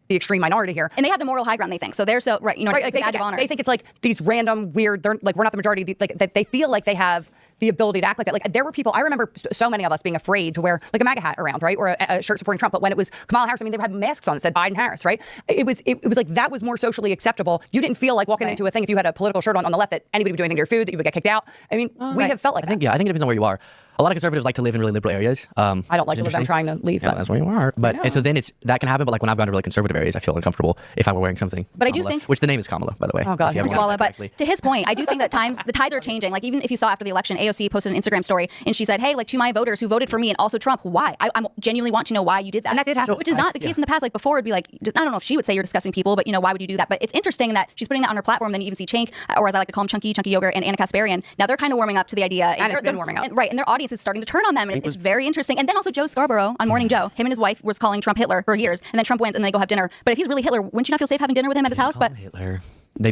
The extreme minority here. And they have the moral high ground, they think. So they're so, right, you know, right, like, they think it's like these random weird, they're like, we're not the majority, like, that they feel like they have the ability to act like that. Like, there were people, I remember so many of us being afraid to wear like a MAGA hat around, right? Or a shirt supporting Trump. But when it was Kamala Harris, I mean, they had masks on that said Biden Harris, right? It was like, that was more socially acceptable. You didn't feel like walking into a thing if you had a political shirt on the left that anybody would do anything to your food, that you would get kicked out. I mean, we have felt like I think it depends on where you are. A lot of conservatives like to live in really liberal areas. I don't like to live. I'm trying to leave. Yeah, that's where you are. But and so then that can happen. But like when I've gone to really conservative areas, I feel uncomfortable if I were wearing something. But I do think, which the name is Kamala, by the way. Oh God, Swallow. But to his point, I do think that the tides are changing. Like, even if you saw after the election, AOC posted an Instagram story and she said, "Hey, like, to my voters who voted for me and also Trump, why? I genuinely want to know why you did that." And that did happen. Which is not the case in the past. Like, before, it'd be like, I don't know if she would say you're discussing people, but, you know, why would you do that? But it's interesting that she's putting that on her platform. Then you even see Cenk, or as I like to call him, Chunky Yogurt, and Anna Kasparian. Now they're kind of warming up to the idea, and it's been warming up, right? And their audience is starting to turn on them. And it's very interesting. And then also Joe Scarborough on Morning Joe, him and his wife was calling Trump Hitler for years, and then Trump wins and they go have dinner. But if he's really Hitler, wouldn't you not feel safe having dinner with him at his house? But Hitler.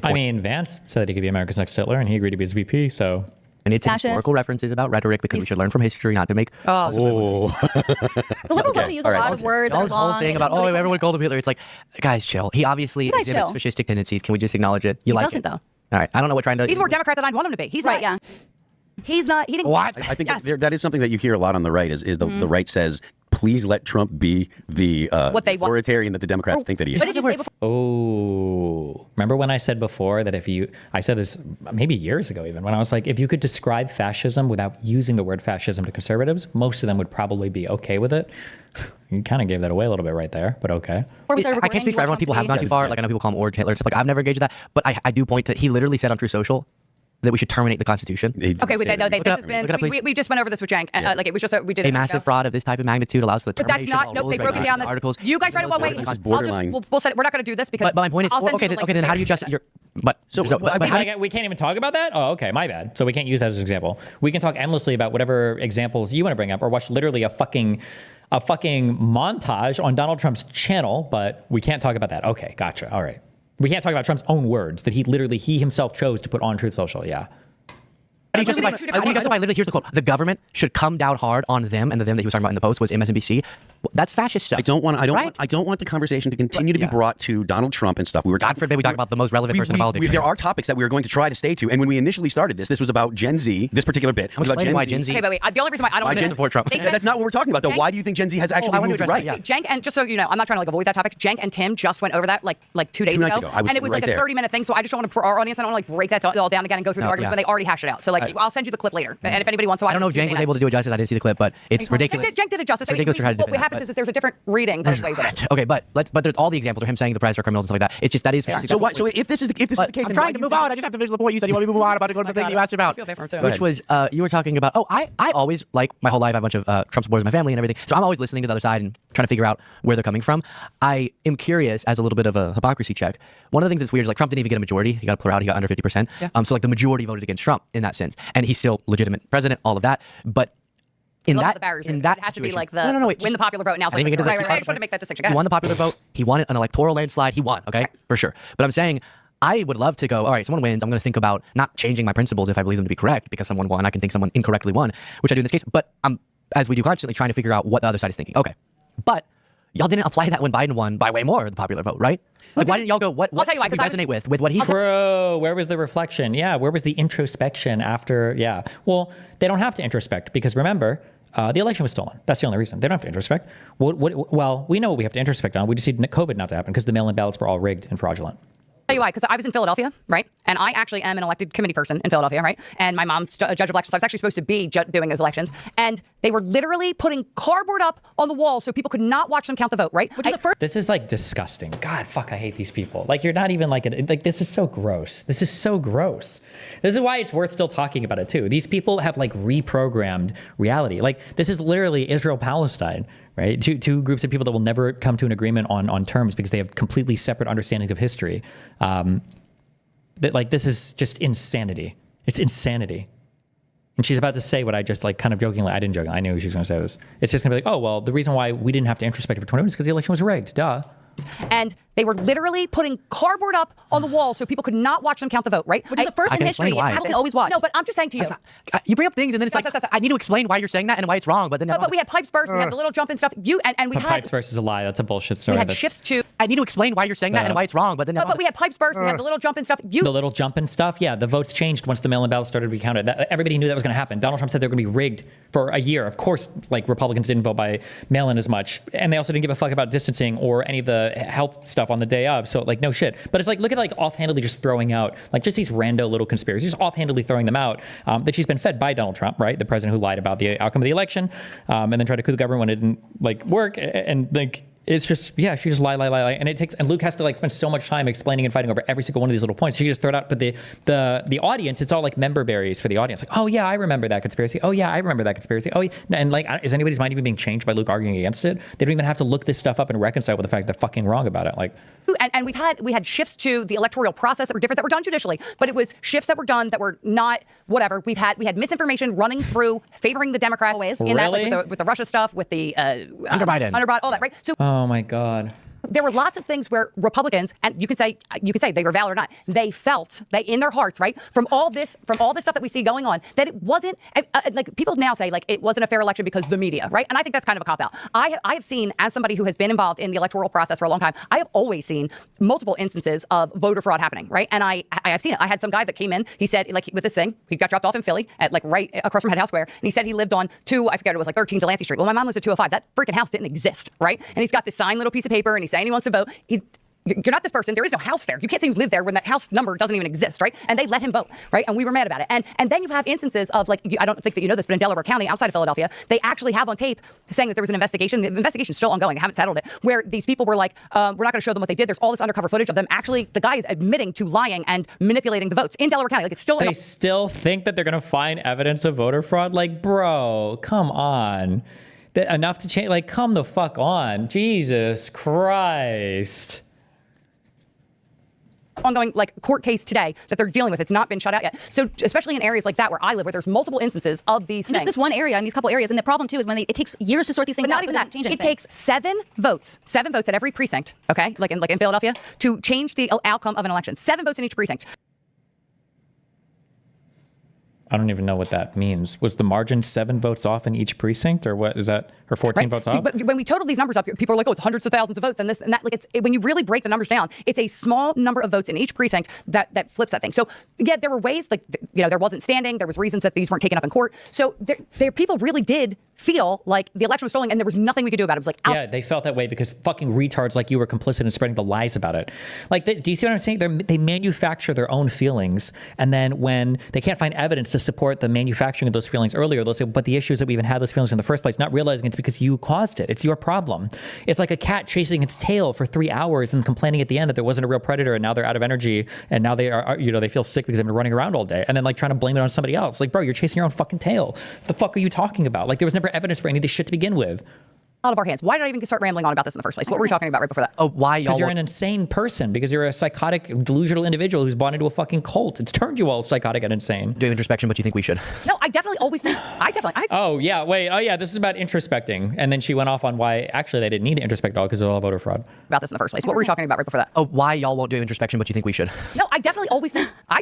I mean, Vance said he could be America's next Hitler, and he agreed to be his VP. So, and it's historical references about rhetoric because we should learn from history, not to make. The liberals love to use a lot of words. The whole thing about everyone called him Hitler. It's like, guys, chill. He obviously exhibits fascistic tendencies. Can we just acknowledge it? He doesn't, though. All right, I don't know what trying to. He's more Democrat than I'd want him to be. He's right. Yeah. He's not. He didn't. What? I think that is something that you hear a lot on the right. Is the right says, please let Trump be the authoritarian that the Democrats think that he is. What did you say before? Oh, remember when I said before that I said this maybe years ago even, when I was like, if you could describe fascism without using the word fascism to conservatives, most of them would probably be okay with it. You kind of gave that away a little bit right there, but okay. I can't speak for everyone. People have gone too far. Like, I know people call him Orange Hitler and stuff. Like, I've never engaged with that. But I do point to, he literally said on True Social, that we should terminate the Constitution? Okay, wait, no, this has Look it up, been, please. we just went over this with Cenk. Like it was just we did A it massive fraud of this type of magnitude allows for the But that's termination not. of No, all they rules, broke it down. regulations, articles. You guys read it one way. This is borderline. We'll say we're not going to do this because. But my point is, I'll send okay, you the link then to how do you the just? But We can't even talk about that? Oh, okay, my bad. So we can't use that as an example. We can talk endlessly about whatever examples you want to bring up or watch literally a fucking montage on Donald Trump's channel, but we can't talk about that. Okay, gotcha. All right. We can't talk about Trump's own words that he himself chose to put on Truth Social. Yeah. How do you justify literally, here's the quote, the government should come down hard on them, and the them that he was talking about in the post was MSNBC. That's fascist stuff. I don't want the conversation to continue to be brought to Donald Trump and stuff. God forbid we talk about the most relevant person in politics. There are topics that we are going to try to stay to, and when we initially started this was about Gen Z. This particular bit was about why Gen Z. Okay, but wait. The only reason why I don't want to support Trump. That's not what we're talking about, though. Why do you think Gen Z has actually moved right? Cenk, and just so you know, I'm not trying to avoid that topic. Cenk and Tim just went over that like 2 days ago, and it was like a 30-minute thing. So I just don't want to, for our audience, I don't want to break that all down again and go through the arguments when they already hash it out. So I'll send you the clip later, and if anybody wants to watch, I don't know if Cenk was able to do it justice. I didn't see the clip, but it's ridiculous. Cenk did it justice. It's ridiculous for how to defend what happens is there's a different reading both ways of it. Okay, but there's all the examples of him saying the press are criminals and stuff like that. It's just that is. So if this is the case, I'm trying to move on. I just have to finish the point you said. You want me to move on about to go to the thing you asked about, which was you were talking about. Oh, I always like my whole life. I have a bunch of Trump supporters in my family and everything. So I'm always listening to the other side and trying to figure out where they're coming from. I am curious, as a little bit of a hypocrisy check. One of the things that's weird is like Trump didn't even get a majority. He got a plurality. He got under 50%. So like the majority voted against Trump in that sense, and he's still legitimate president. All of that, but. In that it has to be like the win the popular vote. Now it's like, I just want to make that distinction. He won the popular vote. He won it an electoral landslide. He won, okay, for sure. But I'm saying I would love to go, all right, someone wins. I'm going to think about not changing my principles if I believe them to be correct because someone won. I can think someone incorrectly won, which I do in this case. But I'm, as we do constantly, trying to figure out what the other side is thinking. Okay, but y'all didn't apply that when Biden won by way more of the popular vote, right? Like, why didn't y'all go, what should we resonate with what he said? Bro, where was the reflection? Yeah, where was the introspection after? Yeah, well, they don't have to introspect because remember, the election was stolen. That's the only reason. They don't have to introspect. Well, we know what we have to introspect on. We just need COVID not to happen because the mail-in ballots were all rigged and fraudulent. Tell you why, because I was in Philadelphia, right? And I actually am an elected committee person in Philadalia, right? And my mom's a judge of elections. So I was actually supposed to be doing those elections. And they were literally putting cardboard up on the wall so people could not watch them count the vote, right? Which is the first. This is like disgusting. God, fuck, I hate these people. Like, you're not even like this is so gross. This is so gross. This is why it's worth still talking about it too. These people have like reprogrammed reality. Like, this is literally Israel-Palestine, right? Two groups of people that will never come to an agreement on terms because they have completely separate understandings of history. This is just insanity. It's insanity. And she's about to say what I just like kind of jokingly, I didn't joke. I knew she was going to say this. It's just going to be like, oh, well, the reason why we didn't have to introspect for 20 minutes is because the election was rigged. Duh. And they were literally putting cardboard up on the wall so people could not watch them count the vote, right? Which is the first in history. People can always watch. No, but I'm just saying to you. You bring up things and then it's like, I need to explain why you're saying that and why it's wrong. But then but we had pipes burst, we had the little jump and stuff. And we had pipes burst is a lie. That's a bullshit story. We had shifts too. I need to explain why you're saying that and why it's wrong. But then but we had pipes burst, we had the little jump and stuff. The little jump and stuff. Yeah, the votes changed once the mail-in ballots started to be counted. Everybody knew that was going to happen. Donald Trump said they were going to be rigged for a year. Of course, like Republicans didn't vote by mail-in as much, and they also didn't give a fuck about distancing or any of the health stuff on the day of. So like, no shit. But it's like, look at like offhandedly just throwing out like just these rando little conspiracies, just offhandedly throwing them out that she's been fed by Donald Trump, right? The president who lied about the outcome of the election and then tried to coup the government when it didn't like work. And like, it's just, yeah, she just lie. And Luke has to like spend so much time explaining and fighting over every single one of these little points. She just throw it out, but the audience, it's all like member berries for the audience. Like, oh yeah, I remember that conspiracy. Oh yeah, I remember that conspiracy. Oh yeah. And like, is anybody's mind even being changed by Luke arguing against it? They don't even have to look this stuff up and reconcile with the fact they're fucking wrong about it. Like, and we had shifts to the electoral process that were different, that were done judicially, but it was shifts that were done that were not whatever. We had misinformation running through favoring the Democrats in that, like, with the Russia stuff, with the Hunter Biden, all that, right? So, oh my God. There were lots of things where Republicans, and you could say they were valid or not, they felt that in their hearts, right, from all this stuff that we see going on, that it wasn't like people now say like it wasn't a fair election because the media, right? And I think that's kind of a cop out. I have seen, as somebody who has been involved in the electoral process for a long time, I have always seen multiple instances of voter fraud happening, right? And I have seen it. I had some guy that came in, he said like with this thing, he got dropped off in Philly at like right across from Head House Square, and he said he lived on I forget, it was like 13 Delancey Street. Well, my mom lives at 205. That freaking house didn't exist, right? And he's got this signed little piece of paper, and he's saying he wants to vote. you're not this person. There is no house there. You can't say you live there when that house number doesn't even exist, right? And they let him vote, right? And we were mad about it. And then you have instances of like, I don't think that you know this, but in Delaware County, outside of Philadelphia, they actually have on tape saying that there was an investigation. The investigation's still ongoing. They haven't settled it. Where these people were like, we're not going to show them what they did. There's all this undercover footage of them. Actually, the guy is admitting to lying and manipulating the votes in Delaware County. Like it's still. They still think that they're going to find evidence of voter fraud. Like, bro, come on. Enough to change. Like, come the fuck on. Jesus Christ. Ongoing like court case today that they're dealing with. It's not been shut out yet. So especially in areas like that where I live, where there's multiple instances of these things. Just this one area and these couple areas. And the problem too is when it takes years to sort these things but not out. even So that. change It takes 7 votes at every precinct. Okay, like in Philadelphia, to change the outcome of an election. 7 votes in each precinct. I don't even know what that means. Was the margin 7 votes off in each precinct, or what is that? Or 14 votes off? But when we total these numbers up, people are like, "Oh, it's hundreds of thousands of votes," and this and that. Like, when you really break the numbers down, it's a small number of votes in each precinct that flips that thing. So, yeah, there were ways, like there wasn't standing. There was reasons that these weren't taken up in court. So, there people really did feel like the election was stolen, and there was nothing we could do about it. It was like, yeah, they felt that way because fucking retards like you were complicit in spreading the lies about it. Like, do you see what I'm saying? They manufacture their own feelings, and then when they can't find evidence to support the manufacturing of those feelings earlier, they'll say, but the issue is that we even had those feelings in the first place, not realizing it's because you caused it. It's your problem. It's like a cat chasing its tail for 3 hours and complaining at the end that there wasn't a real predator, and now they're out of energy, and now they are, they feel sick because they've been running around all day, and then like trying to blame it on somebody else. Like, bro, you're chasing your own fucking tail. The fuck are you talking about? Like, there was never evidence for any of this shit to begin with. Out of our hands. Why did I even start rambling on about this in the first place? What were we talking about right before that? Oh, why y'all? Because you're an insane person. Because you're a psychotic, delusional individual who's bought into a fucking cult. It's turned you all psychotic and insane. Do introspection, but you think we should? No, I definitely always think. Oh yeah, wait. Oh yeah, this is about introspecting, and then she went off on why actually they didn't need to introspect at all because it was all voter fraud. About this in the first place. What were we talking about right before that? Oh, why y'all won't do introspection, but you think we should? No, I definitely always think. I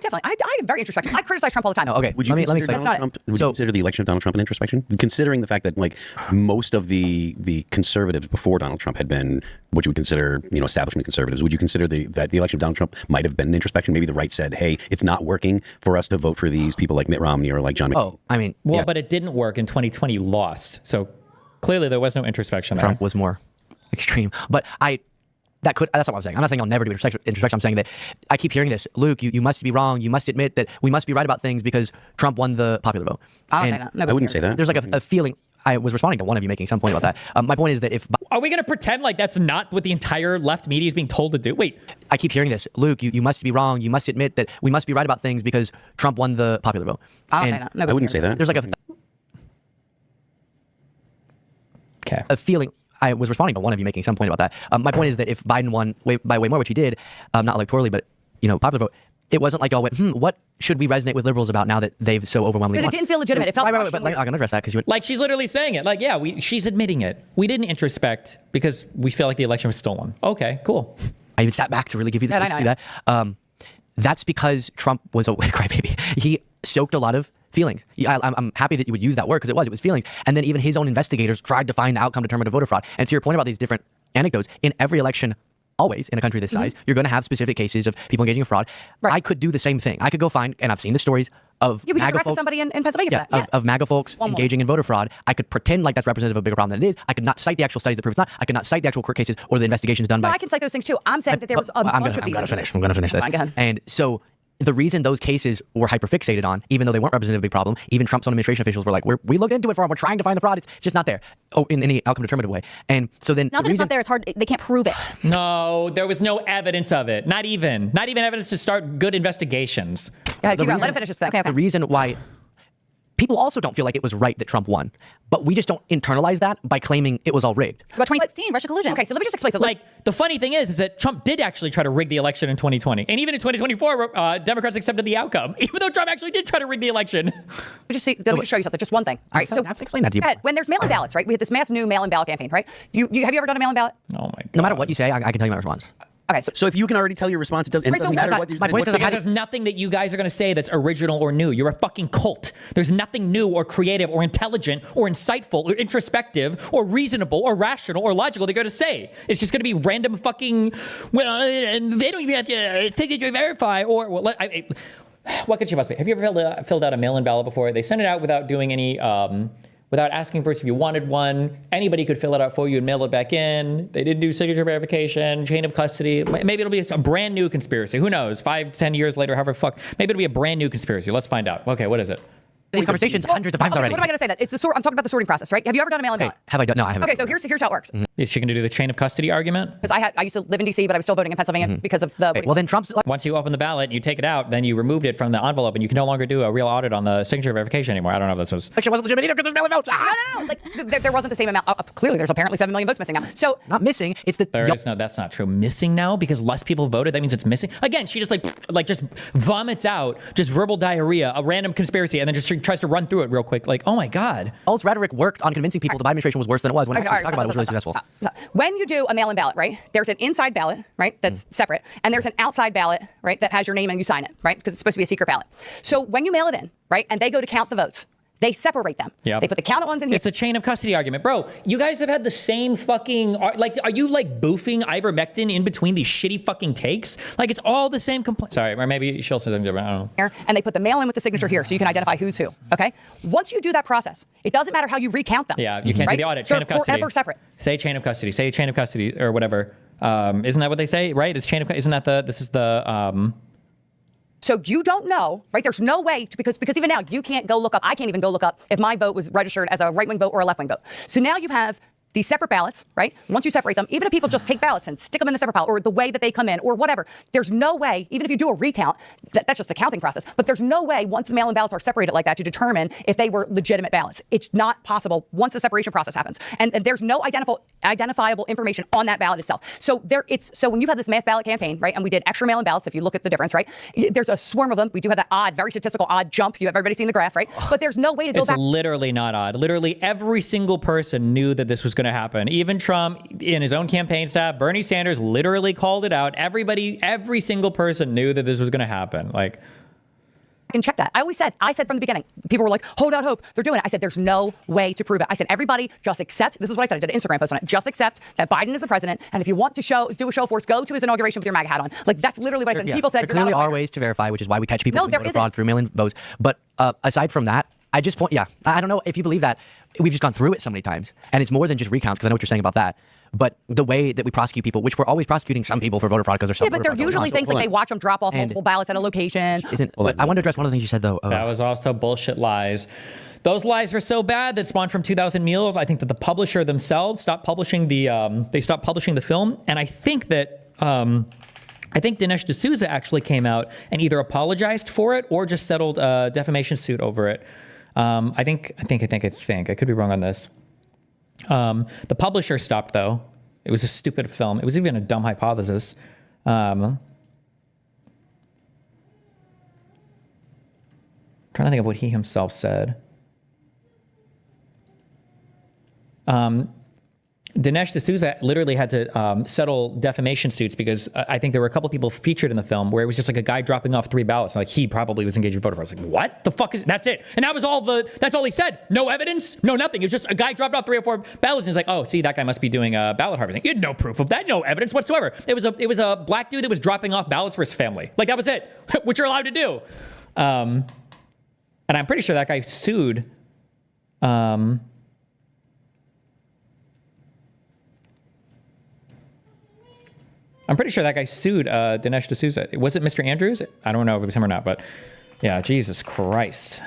am very introspective. I criticize Trump all the time. No, okay. Would you let me consider explain. Would you consider the election of Donald Trump an introspection? Considering the fact that like most of the conservatives before Donald Trump had been what you would consider, establishment conservatives, would you consider that the election of Donald Trump might have been an introspection? Maybe the right said, hey, it's not working for us to vote for these people like Mitt Romney or like John McCain. Oh, I mean, well, yeah. But it didn't work in 2020. You lost. So clearly there was no introspection there. Trump was more extreme. But that's not what I'm saying. I'm not saying I'll never do introspection. I'm saying that I keep hearing this. Luke, you must be wrong. You must admit that we must be right about things because Trump won the popular vote. I don't say that. I wouldn't say that. There's like a feeling. I was responding to one of you making some point about that. My point is that if... Are we going to pretend like that's not what the entire left media is being told to do? Wait. I keep hearing this. Luke, you must be wrong. You must admit that we must be right about things because Trump won the popular vote. I don't say that. I wouldn't say that. There's like a feeling... I was responding to one of you making some point about that. My point is that if Biden won by way more, which he did, not electorally, but popular vote, it wasn't like y'all went, what should we resonate with liberals about now that they've so overwhelmingly won? Because it didn't feel legitimate. It felt right, but I'm going to address that because like she's literally saying it. Like, yeah, she's admitting it. We didn't introspect because we feel like the election was stolen. Okay, cool. I even sat back to really give you the space to do that. That's because Trump was a crybaby. He stoked a lot of feelings. I'm happy that you would use that word because it was feelings. And then even his own investigators tried to find the outcome determinative voter fraud. And to your point about these different anecdotes, in every election, always in a country this size, you're going to have specific cases of people engaging in fraud. Right. I could do the same thing. I could go find, and I've seen the stories of we just arrested somebody in Pennsylvania for that. Of MAGA folks engaging in voter fraud. I could pretend like that's representative of a bigger problem than it is. I could not cite the actual studies that prove it's not. I could not cite the actual court cases or the investigations done by... I can cite those things too. I'm saying that there was a bunch of these. I'm going to finish this. Fine, go ahead. And so... the reason those cases were hyperfixated on, even though they weren't representative of a big problem, even Trump's own administration officials were like, we looked into it for him. We're trying to find the fraud. It's just not there. Oh, in any outcome determinative way. And so then now that it's not there, it's hard. They can't prove it. No, there was no evidence of it. Not even evidence to start good investigations. Yeah, let him finish his thing. Okay. The reason why people also don't feel like it was right that Trump won, but we just don't internalize that by claiming it was all rigged. About 2016, Russia collusion. Okay, so let me just explain. So like, the funny thing is that Trump did actually try to rig the election in 2020. And even in 2024, Democrats accepted the outcome, even though Trump actually did try to rig the election. Let me just show you something. Just one thing. All right, so I have to explain that to you. When there's mail-in ballots, right? We had this mass new mail-in ballot campaign, right? Have you ever done a mail-in ballot? Oh my God. No matter what you say, I can tell you my response. Okay, So if you can already tell your response, it doesn't matter what my point is because there's nothing that you guys are going to say that's original or new. You're a fucking cult. There's nothing new or creative or intelligent or insightful or introspective or reasonable or rational or logical they're going to say. It's just going to be random fucking, and they don't even have to think that you verify or, what could you possibly, have you ever filled out a mail-in ballot before? They send it out without doing any, without asking first if you wanted one. Anybody could fill it out for you and mail it back in. They didn't do signature verification, chain of custody. Maybe it'll be a brand new conspiracy. Who knows? 5, 10 years later, however fuck. Maybe it'll be a brand new conspiracy. Let's find out. Okay, what is it? These conversations hundreds of times already. What am I going to say? That it's the sort. I'm talking about the sorting process, right? Have you ever done a mail-in ballot? Have I done? No, I haven't. Okay, so here's how it works. Is she going to do the chain of custody argument? Because I used to live in D.C., but I was still voting in Pennsylvania because of the. Okay, well, then Trump's like, Once you open the ballot and you take it out, then you removed it from the envelope and you can no longer do a real audit on the signature verification anymore. I don't know if this was. election wasn't legitimate either because there's mail-in votes. No. Like there wasn't the same amount. Clearly, there's apparently 7 million votes missing now. So Not missing. It's the. There is no, that's not true. Missing now because less people voted. That means it's missing. Again, she just like just vomits out just verbal diarrhea, a random conspiracy, and then just tries to run through it real quick. Like, oh my God. All's rhetoric worked on convincing people the Biden administration was worse than it was when actually talking about it was really successful. When you do a mail-in ballot, right, there's an inside ballot, right, that's separate, and there's an outside ballot, right, that has your name and you sign it, right, because it's supposed to be a secret ballot. So when you mail it in, right, and they go to count the votes, they separate them. Yep. They put the counted ones in here. It's a chain of custody argument. Bro, you guys have had the same fucking, like, are you like boofing ivermectin in between these shitty fucking takes? Like, it's all the same complaint. Sorry, or maybe she'll say something different. I don't know. And they put the mail in with the signature here so you can identify who's who, okay? Once you do that process, it doesn't matter how you recount them. Yeah, you can't do the audit. Chain They're of custody. forever separate. Say chain of custody. Say chain of custody or whatever. Isn't that what they say, right? It's chain of, isn't that this is the, So you don't know, right? There's no way to, because even now you can't go look up. I can't even go look up if my vote was registered as a right-wing vote or a left-wing vote. So now you have these separate ballots, right? Once you separate them, even if people just take ballots and stick them in the separate ballot or the way that they come in or whatever, there's no way, even if you do a recount, that's just the counting process, but there's no way once the mail-in ballots are separated like that to determine if they were legitimate ballots. It's not possible once the separation process happens. And there's no identifiable information on that ballot itself. So so when you have this mass ballot campaign, right, and we did extra mail-in ballots, if you look at the difference, right, there's a swarm of them. We do have that odd, very statistical odd jump. You have everybody seen the graph, right? But there's no way to go back. It's literally not odd. Literally every single person knew that this was going to happen. Even Trump in his own campaign staff, Bernie Sanders literally called it out. Every single person knew that this was going to happen. Like, I can check that. I said from the beginning, people were like, hold out hope. They're doing it. I said, there's no way to prove it. I said, everybody just accept. This is what I said. I did an Instagram post on it. Just accept that Biden is the president. And if you want to do a show force, go to his inauguration with your MAGA hat on. Like, that's literally what I said. Yeah, People said, there clearly are ways to verify, which is why we catch people doing voter fraud through mail-in votes. But aside from that, I don't know if you believe that. We've just gone through it so many times. And it's more than just recounts, because I know what you're saying about that. But the way that we prosecute people, which we're always prosecuting some people for voter fraud because there's some. Yeah, but they're usually things like they watch them drop off multiple ballots at a location. But I want to address one of the things you said, though. That was also bullshit lies. Those lies were so bad that spawned from 2000 Mules. I think that the publisher themselves stopped publishing the film. And I think that Dinesh D'Souza actually came out and either apologized for it or just settled a defamation suit over it. I think. I could be wrong on this. The publisher stopped, though. It was a stupid film. It was even a dumb hypothesis. Trying to think of what he himself said. Dinesh D'Souza literally had to settle defamation suits because I think there were a couple people featured in the film where it was just like a guy dropping off 3 ballots. Like he probably was engaged with voter fraud. I was like, what the fuck is, that's it. And that was that's all he said. No evidence, no nothing. It was just a guy dropped off 3 or 4 ballots and he's like, oh, see, that guy must be doing ballot harvesting. He had no proof of that, no evidence whatsoever. It was a black dude that was dropping off ballots for his family. Like that was it, which you're allowed to do. And I'm pretty sure that guy sued, Dinesh D'Souza. Was it Mr. Andrews? I don't know if it was him or not, but yeah, Jesus Christ.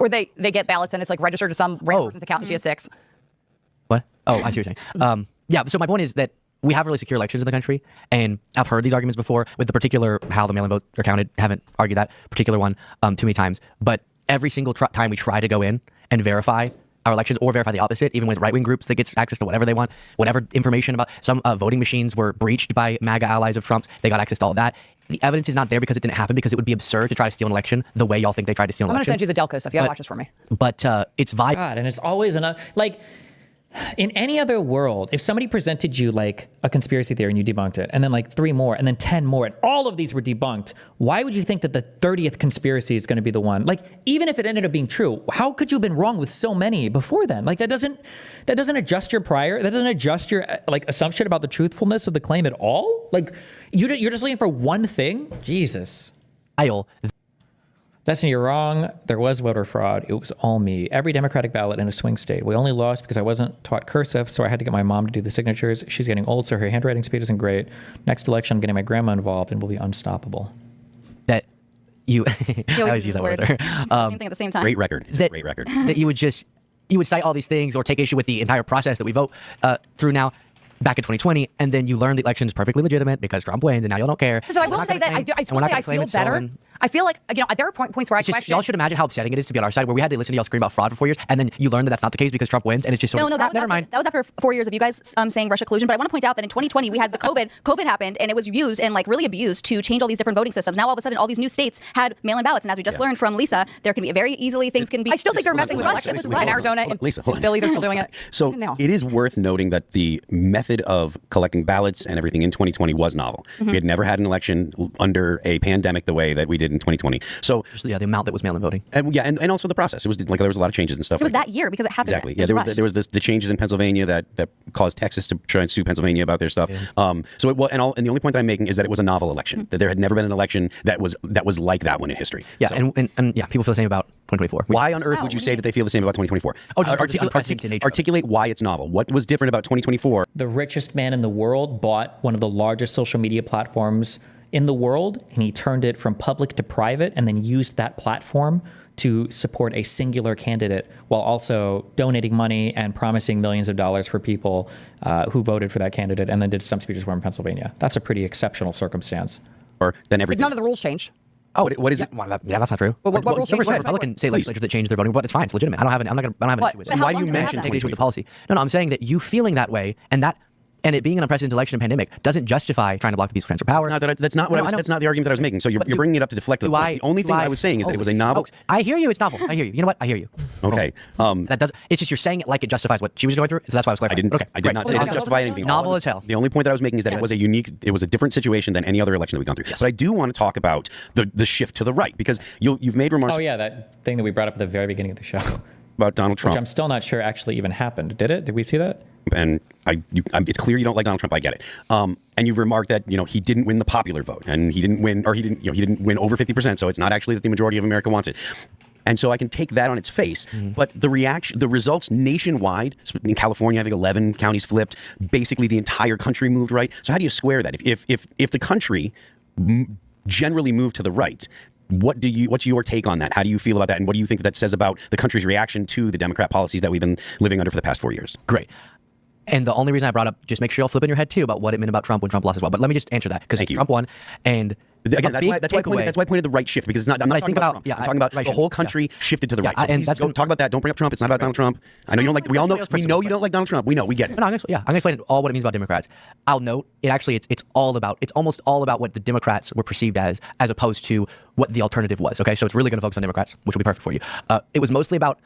Or they get ballots and it's like registered to some random person's account and she has 6. What? Oh, I see what you're saying. Yeah, so my point is that we have really secure elections in the country, and I've heard these arguments before with the particular how the mail-in votes are counted. Haven't argued that particular one too many times, but every single time we try to go in and verify our elections or verify the opposite, even with right-wing groups that gets access to whatever they want, whatever information about some voting machines were breached by MAGA allies of Trump's, they got access to all of that. The evidence is not there because it didn't happen, because it would be absurd to try to steal an election the way y'all think they tried to steal an election. I'm going to send you the Delco stuff. You got to watch this for me. But it's viable. God, and it's always another, like, in any other world, if somebody presented you like a conspiracy theory and you debunked it, and then like 3 more, and then 10 more, and all of these were debunked, why would you think that the 30th conspiracy is going to be the one? Like, even if it ended up being true, how could you have been wrong with so many before then? Like, that doesn't adjust your that doesn't adjust your like assumption about the truthfulness of the claim at all. Like, you're just looking for one thing. Jesus. Destiny, you're wrong. There was voter fraud. It was all me. Every Democratic ballot in a swing state. We only lost because I wasn't taught cursive, so I had to get my mom to do the signatures. She's getting old, so her handwriting speed isn't great. Next election, I'm getting my grandma involved, and we'll be unstoppable. That you, He I always always use that word there. Same thing at the same time. Great record. It's a great record. That you would cite all these things or take issue with the entire process that we vote through now. Back in 2020, and then you learn the election is perfectly legitimate because Trump wins, and now you don't care. So I will say that I feel better. I feel like, there are points where I question. Y'all should imagine how upsetting it is to be on our side, where we had to listen to y'all scream about fraud for 4 years, and then you learn that that's not the case because Trump wins, and it's just sort of, never mind. That was after 4 years of you guys saying Russia collusion. But I want to point out that in 2020 we had the COVID happened, and it was used and like really abused to change all these different voting systems. Now all of a sudden all these new states had mail-in ballots, and as we just learned from Lisa, there can be very easily things can be. I still think they're messing with elections in Arizona and Philly. They're still doing it. So it is worth noting that the method of collecting ballots and everything in 2020 was novel. We had never had an election under a pandemic the way that we did in 2020. So the amount that was mail-in voting, and also the process. It was like there was a lot of changes and stuff. It was that year because it happened. Exactly. Yeah, there was the changes in Pennsylvania that caused Texas to try and sue Pennsylvania about their stuff. Yeah. So and the only point that I'm making is that it was a novel election. That there had never been an election that was like that one in history. Yeah, so, and people feel the same about 2024. Why on earth would you say that they feel the same about 2024? Oh, just articulate why it's novel. What was different about 2024? The richest man in the world bought one of the largest social media platforms in the world, and he turned it from public to private and then used that platform to support a singular candidate while also donating money and promising millions of dollars for people who voted for that candidate and then did stump speeches for him in Pennsylvania. That's a pretty exceptional circumstance. Or then everything. But none of the rules changed. Oh, what is it? Well, that's not true. What rules changed? Republican state legislatures that changed their voting, but it's fine. It's legitimate. I don't have an issue with it. Why do you mention take issue with the policy? No, I'm saying that you feeling that way and it being an unprecedented election and pandemic doesn't justify trying to block the peaceful transfer of power. No, that's not the argument that I was making. So you're bringing it up to deflect the point. The only thing I was saying is that it was a novel. I hear you. It's novel. I hear you. You know what? I hear you. Okay. It's just you're saying it like it justifies what she was going through. So that's why I was clarifying. I did not say it justified anything. Novel as hell. The only point that I was making is that it was a different situation than any other election that we've gone through. Yes. But I do want to talk about the shift to the right because you've made remarks. Oh yeah, that thing that we brought up at the very beginning of the show about Donald Trump, which I'm still not sure actually even happened. Did it? Did we see that? And it's clear you don't like Donald Trump. I get it. And you've remarked that he didn't win the popular vote, and he didn't win win over 50%. So it's not actually that the majority of America wants it. And so I can take that on its face, but the results nationwide in California, I think 11 counties flipped. Basically, the entire country moved right. So how do you square that? If the country generally moved to the right, what's your take on that? How do you feel about that? And what do you think that says about the country's reaction to the Democrat policies that we've been living under for the past 4 years? Great. And the only reason I brought up, just make sure you'll flip in your head too about what it meant about Trump when Trump lost as well. But let me just answer that because Trump won, and again, that's why I pointed the right shift because it's not. I'm not talking about Trump. I'm talking about the whole country shifted to the right. So and don't talk about that. Don't bring up Trump. It's not about Donald Trump. I know you don't like. We all know. We know you don't like Donald Trump. We know. We get it. No, I'm gonna explain all what it means about Democrats. I'll note it's almost all about what the Democrats were perceived as opposed to what the alternative was. Okay, so it's really going to focus on Democrats, which will be perfect for you. It was mostly about,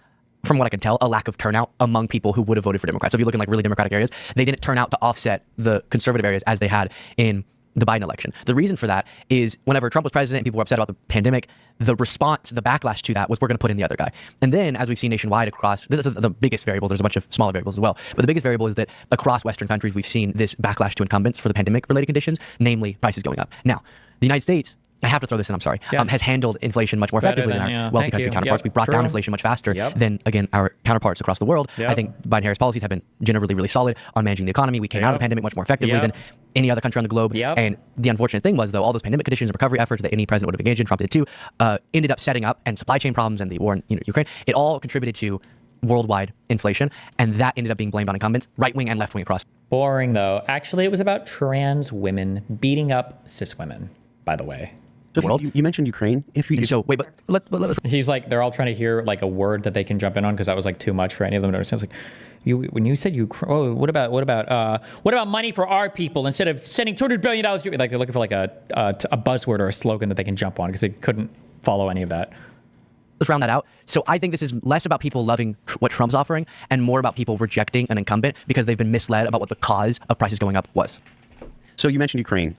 from what I can tell, a lack of turnout among people who would have voted for Democrats. So if you look in like really Democratic areas, they didn't turn out to offset the conservative areas as they had in the Biden election. The reason for that is whenever Trump was president and people were upset about the pandemic, the response, the backlash to that was we're going to put in the other guy. And then as we've seen nationwide across, this is the biggest variable, there's a bunch of smaller variables as well, but the biggest variable is that across Western countries, we've seen this backlash to incumbents for the pandemic related conditions, namely prices going up. Now, the United States, I have to throw this in, I'm sorry, has handled inflation much more effectively than our wealthy country counterparts. We brought down inflation much faster than, again, our counterparts across the world. I think Biden-Harris policies have been generally really solid on managing the economy. We came out of the pandemic much more effectively than any other country on the globe. And the unfortunate thing was, though, all those pandemic conditions and recovery efforts that any president would have engaged in, Trump did too, ended up setting up, and supply chain problems and the war in Ukraine, it all contributed to worldwide inflation, and that ended up being blamed on incumbents, right-wing and left-wing across. Boring, though. Actually, it was about trans women beating up cis women, by the way. So you mentioned Ukraine. So wait, but let's. He's like, they're all trying to hear like a word that they can jump in on because that was like too much for any of them to understand. It's like, when you said Ukraine, what about money for our people instead of sending $200 billion? Like they're looking for like a buzzword or a slogan that they can jump on because they couldn't follow any of that. Let's round that out. So I think this is less about people loving what Trump's offering and more about people rejecting an incumbent because they've been misled about what the cause of prices going up was. So you mentioned Ukraine.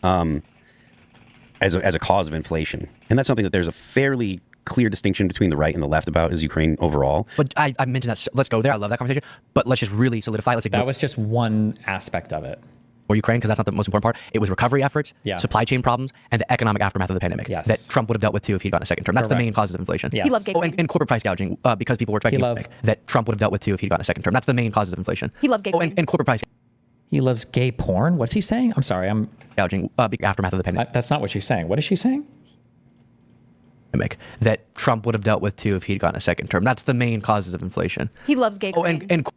As a cause of inflation. And that's something that there's a fairly clear distinction between the right and the left about is Ukraine overall. But I mentioned that. Let's go there. I love that conversation. But let's just really solidify. That was just one aspect of it. or Ukraine, because that's not the most important part. It was recovery efforts, supply chain problems, and the economic aftermath of the pandemic that Trump would have dealt with too if he'd gotten a second term. That's the main causes of inflation. He loved gay crane. And corporate price gouging, because people were expecting that Trump would have dealt with too if he'd gotten a second term. That's the main causes of inflation. He loved gay crane. And corporate price. He loves gay porn. What's he saying? I'm sorry. I'm gouging, aftermath of the pandemic. That's not what she's saying. What is she saying? That Trump would have dealt with too if he'd gotten a second term. That's the main causes of inflation. He loves gay crane. And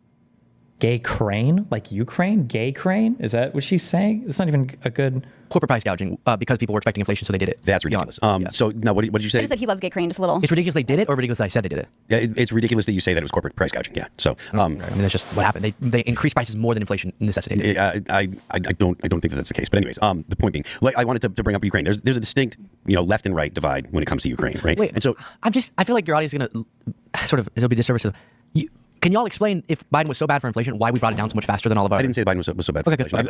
gay crane? Like Ukraine? Gay crane? Is that what she's saying? It's not even a good... Corporate price gouging, because people were expecting inflation, so they did it. That's ridiculous. So, no, what did you say? I just said he loves gay crane just a little. It's ridiculous they did it, or ridiculous that I said they did it? Yeah, it's ridiculous that you say that it was corporate price gouging. Yeah. So, I mean, that's just what happened. They increased prices more than inflation necessitated. I don't think that that's the case. But anyways, the point being, like, I wanted to bring up Ukraine. There's a distinct, left and right divide when it comes to Ukraine, right? Wait, and so I feel like your audience is gonna sort of, it'll be disservice to you. Can y'all explain, if Biden was so bad for inflation, why we brought it down so much faster than all of our... I didn't say Biden was so bad for inflation.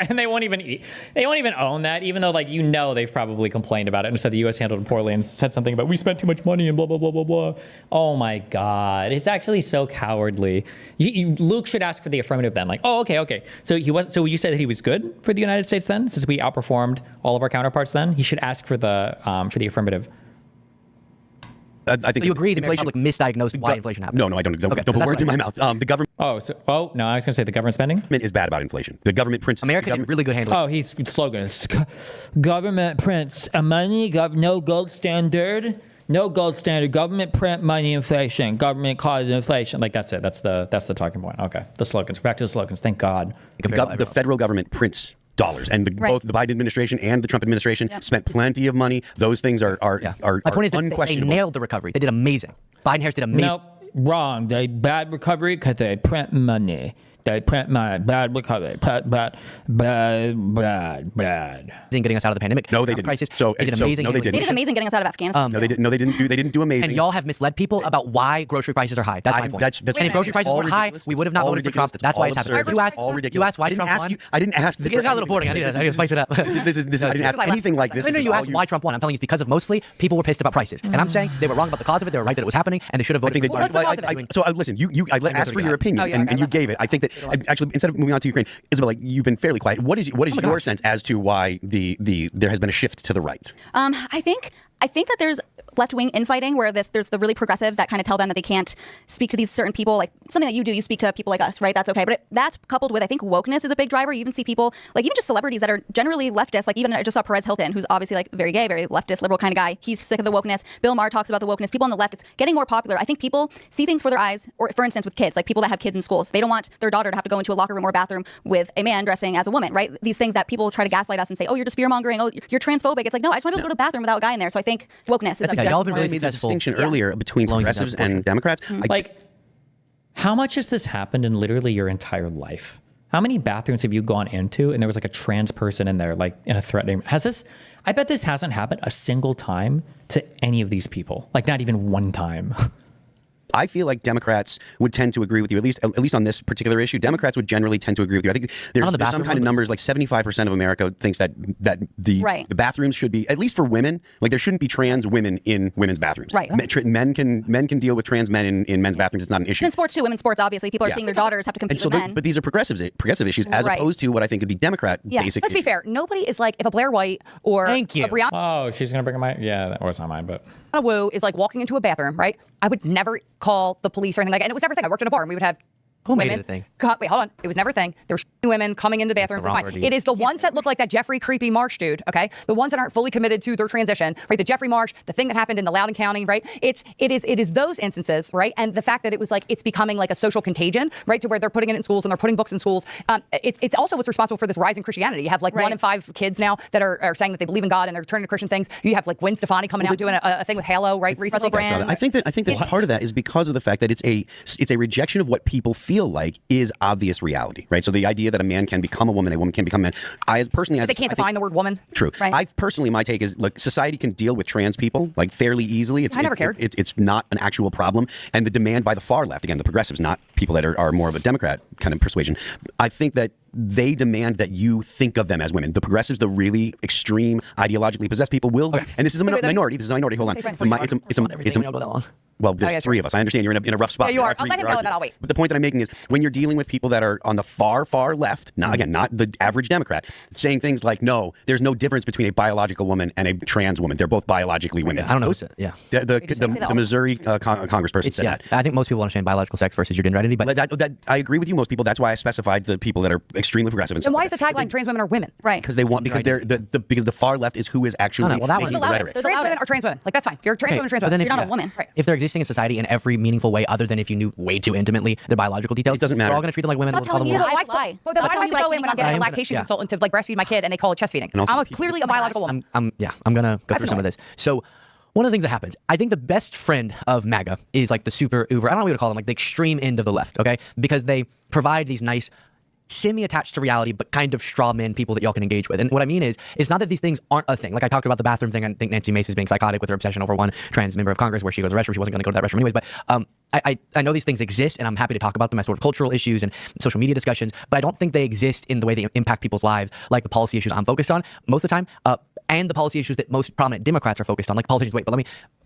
And they won't even own that, even though they've probably complained about it and said the U.S. handled it poorly and said something about we spent too much money and blah blah blah blah blah. Oh my God, it's actually so cowardly. Luke should ask for the affirmative then. Like, oh okay. So you said that he was good for the United States then, since we outperformed all of our counterparts. Then he should ask for the affirmative. I think so you agree the American public misdiagnosed why inflation happened? No, I don't. Don't put words in my mouth. The government. No, I was going to say the government spending is bad about inflation. The government prints. America did really good handling. Oh, his slogan is government prints money, no gold standard. No gold standard. Government print money inflation. Government causes inflation. Like that's it. That's the talking point. Okay. The slogans. Back to the slogans. Thank God. The federal government prints dollars, and both the Biden administration and the Trump administration spent plenty of money. Those things are My point is that they nailed the recovery. They did amazing. Biden-Harris did amazing. Nope, wrong. They bad recovery because they print money. They print money. Bad recovery. Bad. Getting us out of the pandemic. No, they didn't. Crisis. They did amazing. They did amazing getting us out of Afghanistan. No, they didn't. No, they didn't do amazing. And y'all have misled people about why grocery prices are high. That's my point. That's and if grocery prices weren't high, we would have not voted for Trump. That's why it's happening. You asked why did Trump won? I didn't ask. It got a little boring. I need to spice it up. I didn't ask anything like this. No, you asked why Trump won. I'm telling you it's because of mostly people were pissed about prices. And I'm saying they were wrong about the cause of it. They were right that it was happening, and they should have voted for it. So listen, I asked for your opinion, and you gave it. I think that actually, instead of moving on to Ukraine, Isabel, you've been fairly quiet. What is your sense as to why there has been a shift to the right? I think that there's left-wing infighting where there's the really progressives that kind of tell them that they can't speak to these certain people, like something that you speak to people like us, right? That's okay. But that's coupled with, I think, wokeness is a big driver. You even see people, like even just celebrities that are generally leftist, like even I just saw Perez Hilton, who's obviously like very gay, very leftist, liberal kind of guy. He's sick of the wokeness. Bill Maher talks about the wokeness. People on the left, it's getting more popular. I think people see things for their eyes, or for instance, with kids, like people that have kids in schools. They don't want their daughter to have to go into a locker room or bathroom with a man dressing as a woman, right? These things that people try to gaslight us and say, oh, you're just fear-mongering, oh, you're transphobic. It's like, no, I just want to be able to go to the bathroom without a guy in there. So I think wokeness is y'all have been really made the successful distinction earlier between progressives and Democrats. Like, how much has this happened in literally your entire life? How many bathrooms have you gone into and there was like a trans person in there, like in a threatening? I bet this hasn't happened a single time to any of these people. Like not even one time. I feel like Democrats would tend to agree with you, at least on this particular issue. Democrats would generally tend to agree with you. I think there's some kind of numbers, like 75% of America thinks that the bathrooms should be, at least for women, like there shouldn't be trans women in women's bathrooms. Right. Men can deal with trans men in men's bathrooms. It's not an issue. In sports too, women's sports, obviously, people are seeing their daughters have to compete with men. But these are progressive issues, as opposed to what I think would be Democrat basic. Let's be fair. Nobody is like, if a Blair White or a Brianna. Oh, she's going to bring that was not mine, but. Wu is like walking into a bathroom, right? I would never call the police or anything like that. And it was never a thing. I worked in a bar and we would have women. It a thing? Wait, hold on. It was never a thing. There were women coming into bathrooms. It is the ones that look like that Jeffrey creepy Marsh dude, okay? The ones that aren't fully committed to their transition, right? The Jeffrey Marsh, the thing that happened in the Loudoun County, right? It is those instances, right? And the fact that it was like, it's becoming like a social contagion, right? To where they're putting it in schools and they're putting books in schools. It's also what's responsible for this rise in Christianity. You have like 1 in 5 kids now that are saying that they believe in God and they're turning to Christian things. You have like Gwen Stefani coming out doing a thing with Halo, right? Recently. I think that part of that is because of the fact that it's a rejection of what people feel like is obvious reality, right? So the idea that a man can become a woman can become a man. They can't define the word woman. True. Right? My take is, look, society can deal with trans people like fairly easily. I never cared. It's not an actual problem. And the demand by the far left, again, the progressives, not people that are more of a Democrat kind of persuasion. I think that they demand that you think of them as women. The progressives, the really extreme, ideologically possessed people will, and this is a minority. This is a minority. Hold on. Well, there's three of us. I understand you're in a rough spot. Yeah, you are. I'll Three let him know, and then I'll wait. But the point that I'm making is when you're dealing with people that are on the far, far left, not the average Democrat, saying things like, no, there's no difference between a biological woman and a trans woman. They're both biologically women. I don't know. The Missouri congressperson said that. I think most people understand biological sex versus your gender identity, but that I agree with you. Most people. That's why I specified the people that are extremely progressive. And why is the tagline "trans women are women"? Right. Because they want because the far left is who is actually well, that making one's the the rhetoric. loudest. Trans women are trans women. Like that's fine. You're trans women, trans but women. then You're not a woman. Right. if they're existing in society in every meaningful way other than if you knew way too intimately their biological details, It doesn't matter. We're all going to treat them like women. Stop We'll call them telling me women. that I lie. Well, then why Stop do I have to telling go me in when I'm I getting a can't lactation yeah. consultant to like breastfeed my kid and they call it chest feeding? And also I'm keep- clearly a biological woman. I'm going to go through some of this. So one of the things that happens, I think the best friend of MAGA is like the super uber, I don't know what to call them, like the extreme end of the left, okay? Because they provide these nice semi-attached to reality, but kind of straw men people that y'all can engage with. And what I mean is, it's not that these things aren't a thing. Like I talked about the bathroom thing. I think Nancy Mace is being psychotic with her obsession over one trans member of Congress where she goes to the restroom. She wasn't going to go to that restroom anyways. But I know these things exist, and I'm happy to talk about them as sort of cultural issues and social media discussions. But I don't think they exist in the way they impact people's lives, like the policy issues I'm focused on most of the time, and the policy issues that most prominent Democrats are focused on. Like politicians,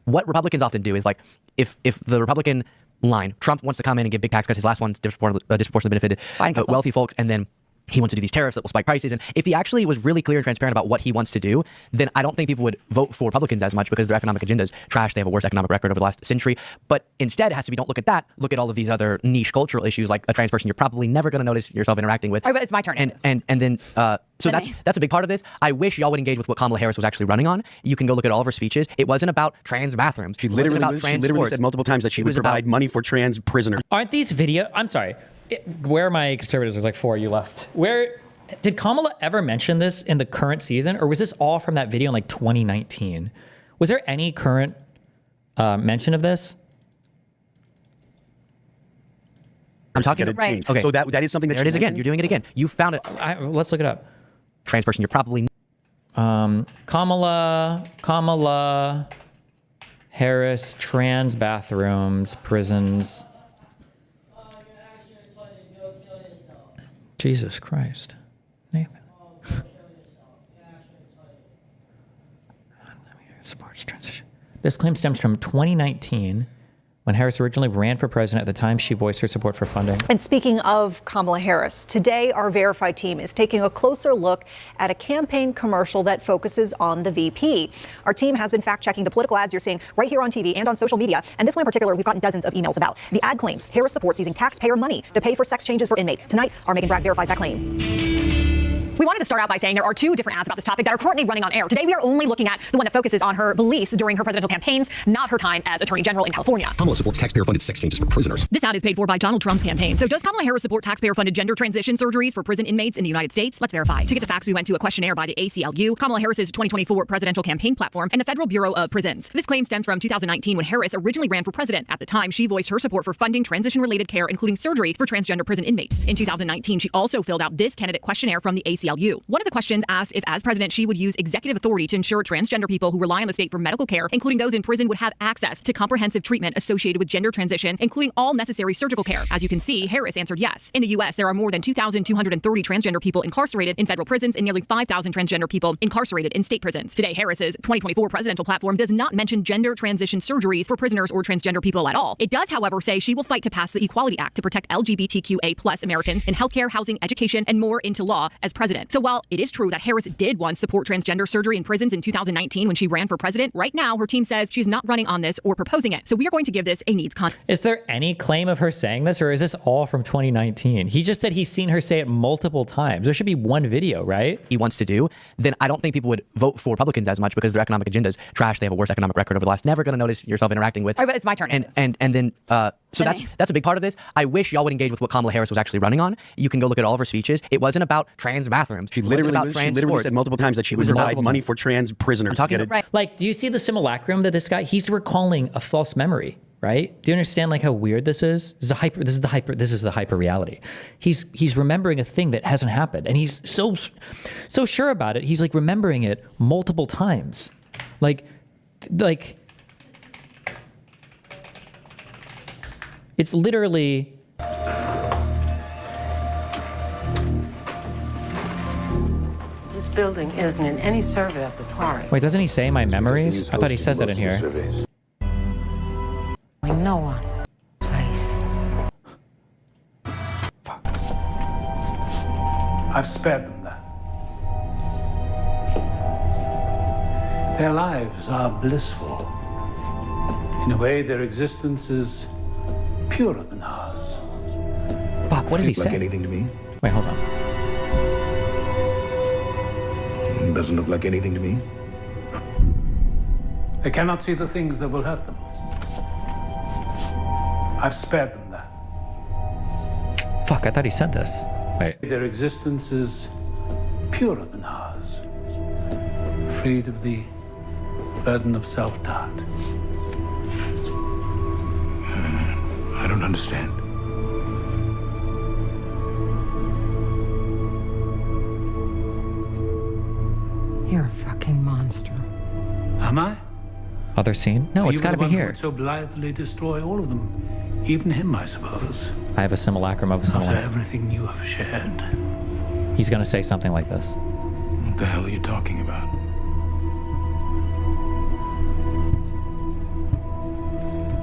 what Republicans often do is like, if the Republican line, Trump wants to come in and give big tax cuts, his last one's disproportionately benefited wealthy folks, and then he wants to do these tariffs that will spike prices. And if he actually was really clear and transparent about what he wants to do, then I don't think people would vote for Republicans as much because their economic agenda is trash. They have a worse economic record over the last century. But instead, it has to be, don't look at that. Look at all of these other niche cultural issues, like a trans person you're probably never going to notice yourself interacting with. All right, but it's my turn. And then so that's a big part of this. I wish y'all would engage with what Kamala Harris was actually running on. You can go look at all of her speeches. It wasn't about trans bathrooms. She literally said multiple times that she would provide money for trans prisoners. Aren't these I'm sorry. Where are my conservatives? There's like 4 you left. Where did Kamala ever mention this in the current season, or was this all from that video in like 2019? Was there any current mention of this? I'm talking Right. Okay. So that is something that there it is again. You're doing it again. You found it. Let's look it up. Trans person. You're probably Kamala Harris, trans bathrooms, prisons. Jesus Christ. Nathan. Sports transition. This claim stems from 2019 when Harris originally ran for president. At the time, she voiced her support for funding. And speaking of Kamala Harris, today our Verified team is taking a closer look at a campaign commercial that focuses on the VP. Our team has been fact-checking the political ads you're seeing right here on TV and on social media. And this one in particular, we've gotten dozens of emails about. The ad claims Harris supports using taxpayer money to pay for sex changes for inmates. Tonight, our Megan Bragg verifies that claim. We wanted to start out by saying there are 2 different ads about this topic that are currently running on air. Today, we are only looking at the one that focuses on her beliefs during her presidential campaigns, not her time as Attorney General in California. Kamala supports taxpayer-funded sex changes for prisoners. This ad is paid for by Donald Trump's campaign. So does Kamala Harris support taxpayer-funded gender transition surgeries for prison inmates in the United States? Let's verify. To get the facts, we went to a questionnaire by the ACLU, Kamala Harris's 2024 presidential campaign platform, and the Federal Bureau of Prisons. This claim stems from 2019 when Harris originally ran for president. At the time, she voiced her support for funding transition-related care, including surgery for transgender prison inmates. In 2019, she also filled out this candidate questionnaire from the ACLU. One of the questions asked if, as president, she would use executive authority to ensure transgender people who rely on the state for medical care, including those in prison, would have access to comprehensive treatment associated with gender transition, including all necessary surgical care. As you can see, Harris answered yes. In the U.S., there are more than 2,230 transgender people incarcerated in federal prisons and nearly 5,000 transgender people incarcerated in state prisons. Today, Harris's 2024 presidential platform does not mention gender transition surgeries for prisoners or transgender people at all. It does, however, say she will fight to pass the Equality Act to protect LGBTQA+ Americans in healthcare, housing, education, and more into law as president. So while it is true that Harris did once support transgender surgery in prisons in 2019 when she ran for president, right now her team says she's not running on this or proposing it. So we are going to give this a needs con. Is there any claim of her saying this, or is this all from 2019? He just said he's seen her say it multiple times. There should be one video, right? He wants to do, then I don't think people would vote for Republicans as much because their economic agenda is trash. They have a worse economic record over the last. Never going to notice yourself interacting with. All right, but it's my turn. And then so that's a big part of this. I wish y'all would engage with what Kamala Harris was actually running on. You can go look at all of her speeches. It wasn't about trans bathrooms. She literally said multiple times that she would provide money for trans prisoners. I'm talking right. Like, do you see the simulacrum that this guy, he's recalling a false memory, right? Do you understand like how weird this is? This is the hyper reality. He's remembering a thing that hasn't happened, and he's so sure about it. He's like remembering it multiple times. Like it's literally. This building isn't in any survey of the park. Wait, doesn't he say my memories? I thought he says that in here. I've spared them that. Their lives are blissful. In a way, their existence is purer than ours. Fuck, what does he say? Like anything to me? Wait, hold on. It doesn't look like anything to me. They cannot see the things that will hurt them. I've spared them that. Fuck, I thought he said this. Wait. Their existence is purer than ours, freed of the burden of self-doubt. I don't understand. You're a fucking monster. Am I? Other scene? No, it's got to be here. So blithely destroy all of them, even him, I suppose. I have a simulacrum of a After simulacrum. everything you have shared. He's going to say something like this. What the hell are you talking about?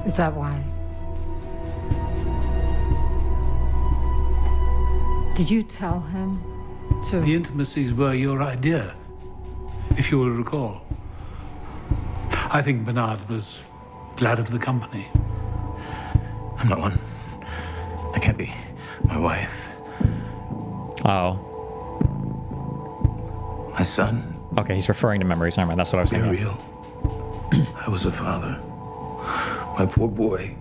Is that why? Did you tell him to... The intimacies were your idea, if you will recall. I think Bernard was glad of the company. I'm not one. I can't be. My wife. Oh. My son. Okay, he's referring to memories. Never mind, that's what I was They're thinking. real. I was a father. My poor boy.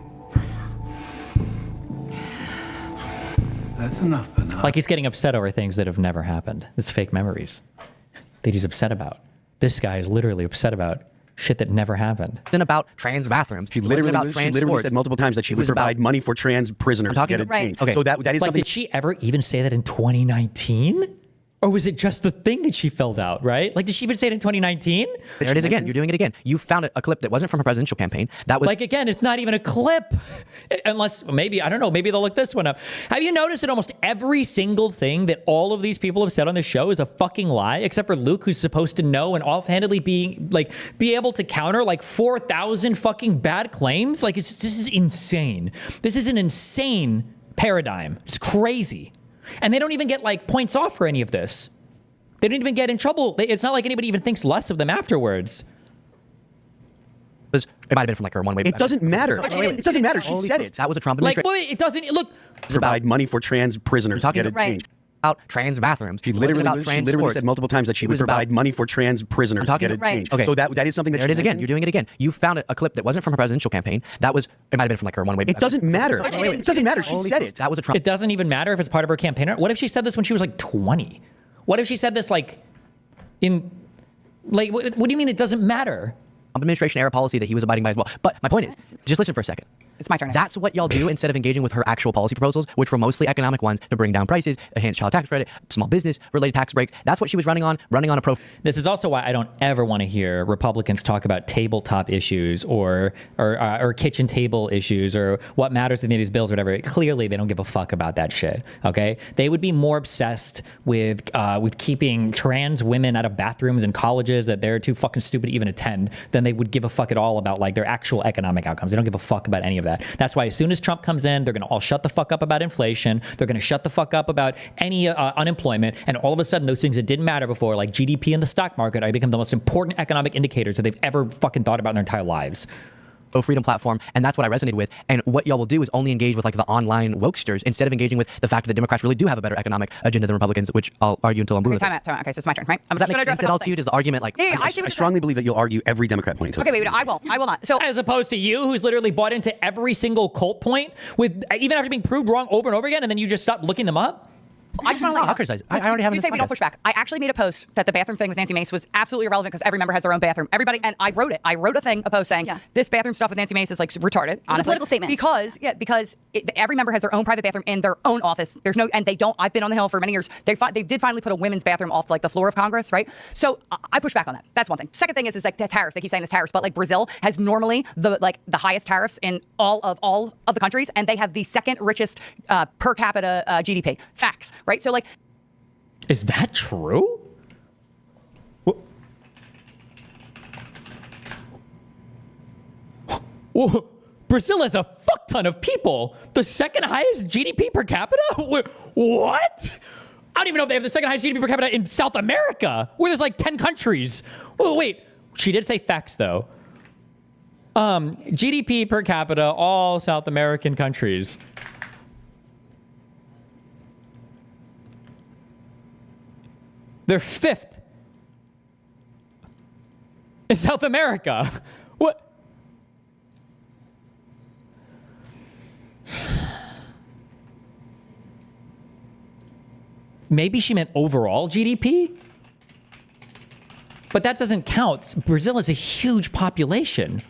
That's enough, Bernard. Like he's getting upset over things that have never happened. It's fake memories that he's upset about. This guy is literally upset about shit that never happened. It wasn't about trans bathrooms. She literally said multiple times that she would provide money for trans prisoners to get it changed. Okay. So that is Like, something. did she ever even say that in 2019? Or was it just the thing that she filled out, right? Like, did she even say it in 2019? There it is again. You're doing it again. You found a clip that wasn't from a presidential campaign. That was Like, again, it's not even a clip. Unless, maybe, I don't know, maybe they'll look this one up. Have you noticed that almost every single thing that all of these people have said on the show is a fucking lie, except for Luke, who's supposed to know and offhandedly be able to counter like 4,000 fucking bad claims? Like, this is insane. This is an insane paradigm. It's crazy. And they don't even get like points off for any of this. They don't even get in trouble. It's not like anybody even thinks less of them afterwards. it might have been from like her one way. It doesn't matter. It doesn't matter. She said it. That was a Trump Like, administration. wait, it doesn't look. Provide money for trans prisoners to get it changed. About trans bathrooms. She literally said multiple times that she would provide money for trans prisoners to get it changed. Okay. So that is something that there it is again. You're doing it again. You found a clip that wasn't from a presidential campaign. That was it might have been from like her one way. It doesn't matter. It doesn't matter. She said it. That was a Trump. It doesn't even matter if it's part of her campaign. What if she said this when she was like 20? What if she said this like in like what do you mean it doesn't matter? Administration era policy that he was abiding by as well. But my point is, just listen for a second. It's my turn. That's what y'all do instead of engaging with her actual policy proposals, which were mostly economic ones to bring down prices, enhance child tax credit, small business related tax breaks. That's what she was running on a pro. This is also why I don't ever want to hear Republicans talk about tabletop issues or kitchen table issues or what matters in these bills or whatever. Clearly, they don't give a fuck about that shit. Okay, they would be more obsessed with keeping trans women out of bathrooms in colleges that they're too fucking stupid to even attend than they would give a fuck at all about like their actual economic outcomes. They don't give a fuck about any of that. That's why as soon as Trump comes in, they're going to all shut the fuck up about inflation. They're going to shut the fuck up about any unemployment. And all of a sudden, those things that didn't matter before, like GDP and the stock market, are become the most important economic indicators that they've ever fucking thought about in their entire lives. Freedom platform, and that's what I resonated with. And what y'all will do is only engage with like the online wokesters instead of engaging with the fact that Democrats really do have a better economic agenda than Republicans, which I'll argue until I'm blue. Okay, time out. Okay, so it's my turn, right? Does that make sense at all to you? Does the argument like? Yeah, I strongly believe that you'll argue every Democrat point. Okay, wait, I will not. So as opposed to you, who's literally bought into every single cult point with even after being proved wrong over and over again, and then you just stop looking them up. I just want to I'll criticize. I already have. You say we don't push back. I actually made a post that the bathroom thing with Nancy Mace was absolutely irrelevant because every member has their own bathroom. Everybody, and I wrote it. I wrote a post saying this bathroom stuff with Nancy Mace is like retarded. It's a political statement. Because every member has their own private bathroom in their own office. There's no, and they don't. I've been on the Hill for many years. They did finally put a women's bathroom off like the floor of Congress, right? So I push back on that. That's one thing. Second thing is like the tariffs. They keep saying it's tariffs, but like Brazil has normally the highest tariffs in all of the countries, and they have the second richest per capita GDP. Facts, right? So like. Is that true? Whoa. Brazil has a fuck ton of people. The second highest GDP per capita? What? I don't even know if they have the second highest GDP per capita in South America, where there's like 10 countries. Oh, wait. She did say facts, though. GDP per capita, all South American countries. They're 5th in South America. What? Maybe she meant overall GDP? But that doesn't count. Brazil is a huge population.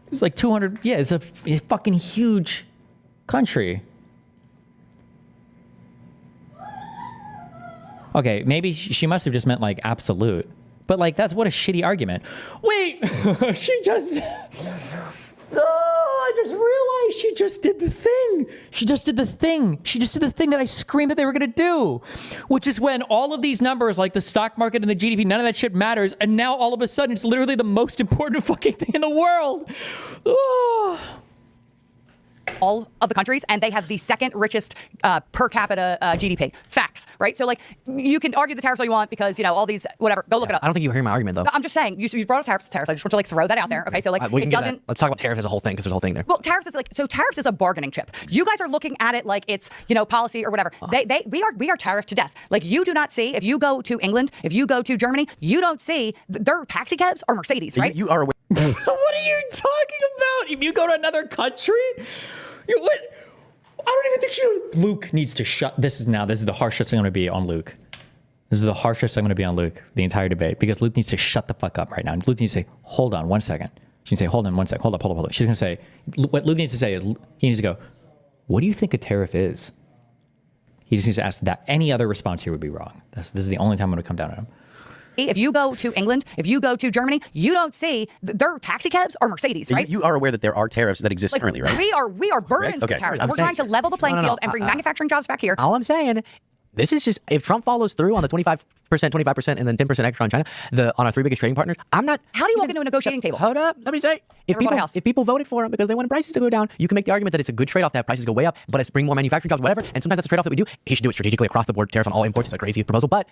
It's like 200, yeah, it's a fucking huge country. Okay, maybe she must have just meant like absolute. But like, that's what a shitty argument. Wait, she just... I just realized she just did the thing. She just did the thing that I screamed that they were going to do, which is when all of these numbers, like the stock market and the GDP, none of that shit matters. And now all of a sudden, it's literally the most important fucking thing in the world. All of the countries, and they have the second richest per capita GDP. Facts, right? So, like, you can argue the tariffs all you want because, you know, all these, whatever. Go look it up. I don't think you hear my argument, though. No, I'm just saying, you brought up tariffs. I just want to, like, throw that out there, okay? So, like, it doesn't... Let's talk about tariffs as a whole thing, because there's a whole thing there. Well, tariffs is, like, so tariffs is a bargaining chip. You guys are looking at it like it's, you know, policy or whatever. We are tariffed to death. Like, you do not see, if you go to England, if you go to Germany, you don't see, their taxi cabs are Mercedes, right? You are aware. What are you talking about? If you go to another country? What? I don't even think Luke needs to shut. This is the harshest I'm going to be on Luke. This is the harshest I'm going to be on Luke the entire debate, because Luke needs to shut the fuck up right now. And Luke needs to say, hold on 1 second. She can say, hold on 1 second. Hold up. She's going to say, what Luke needs to say is, he needs to go, what do you think a tariff is? He just needs to ask that. Any other response here would be wrong. This is the only time I'm going to come down on him. If you go to England, if you go to Germany, you don't see their taxi cabs are Mercedes, right? You are aware that there are tariffs that exist currently, right? We are burdened with tariffs. We're trying to level the playing field and bring manufacturing jobs back here. All I'm saying, this is just, if Trump follows through on the 25%, and then 10% extra on China, on our 3 biggest trading partners, I'm not... How do you walk into a negotiating table? Hold up, let me say. If people voted for him because they wanted prices to go down, you can make the argument that it's a good trade-off to have prices go way up, but it's bring more manufacturing jobs, whatever, and sometimes that's a trade-off that we do. He should do it strategically across the board, tariff on all imports. It's a crazy proposal, but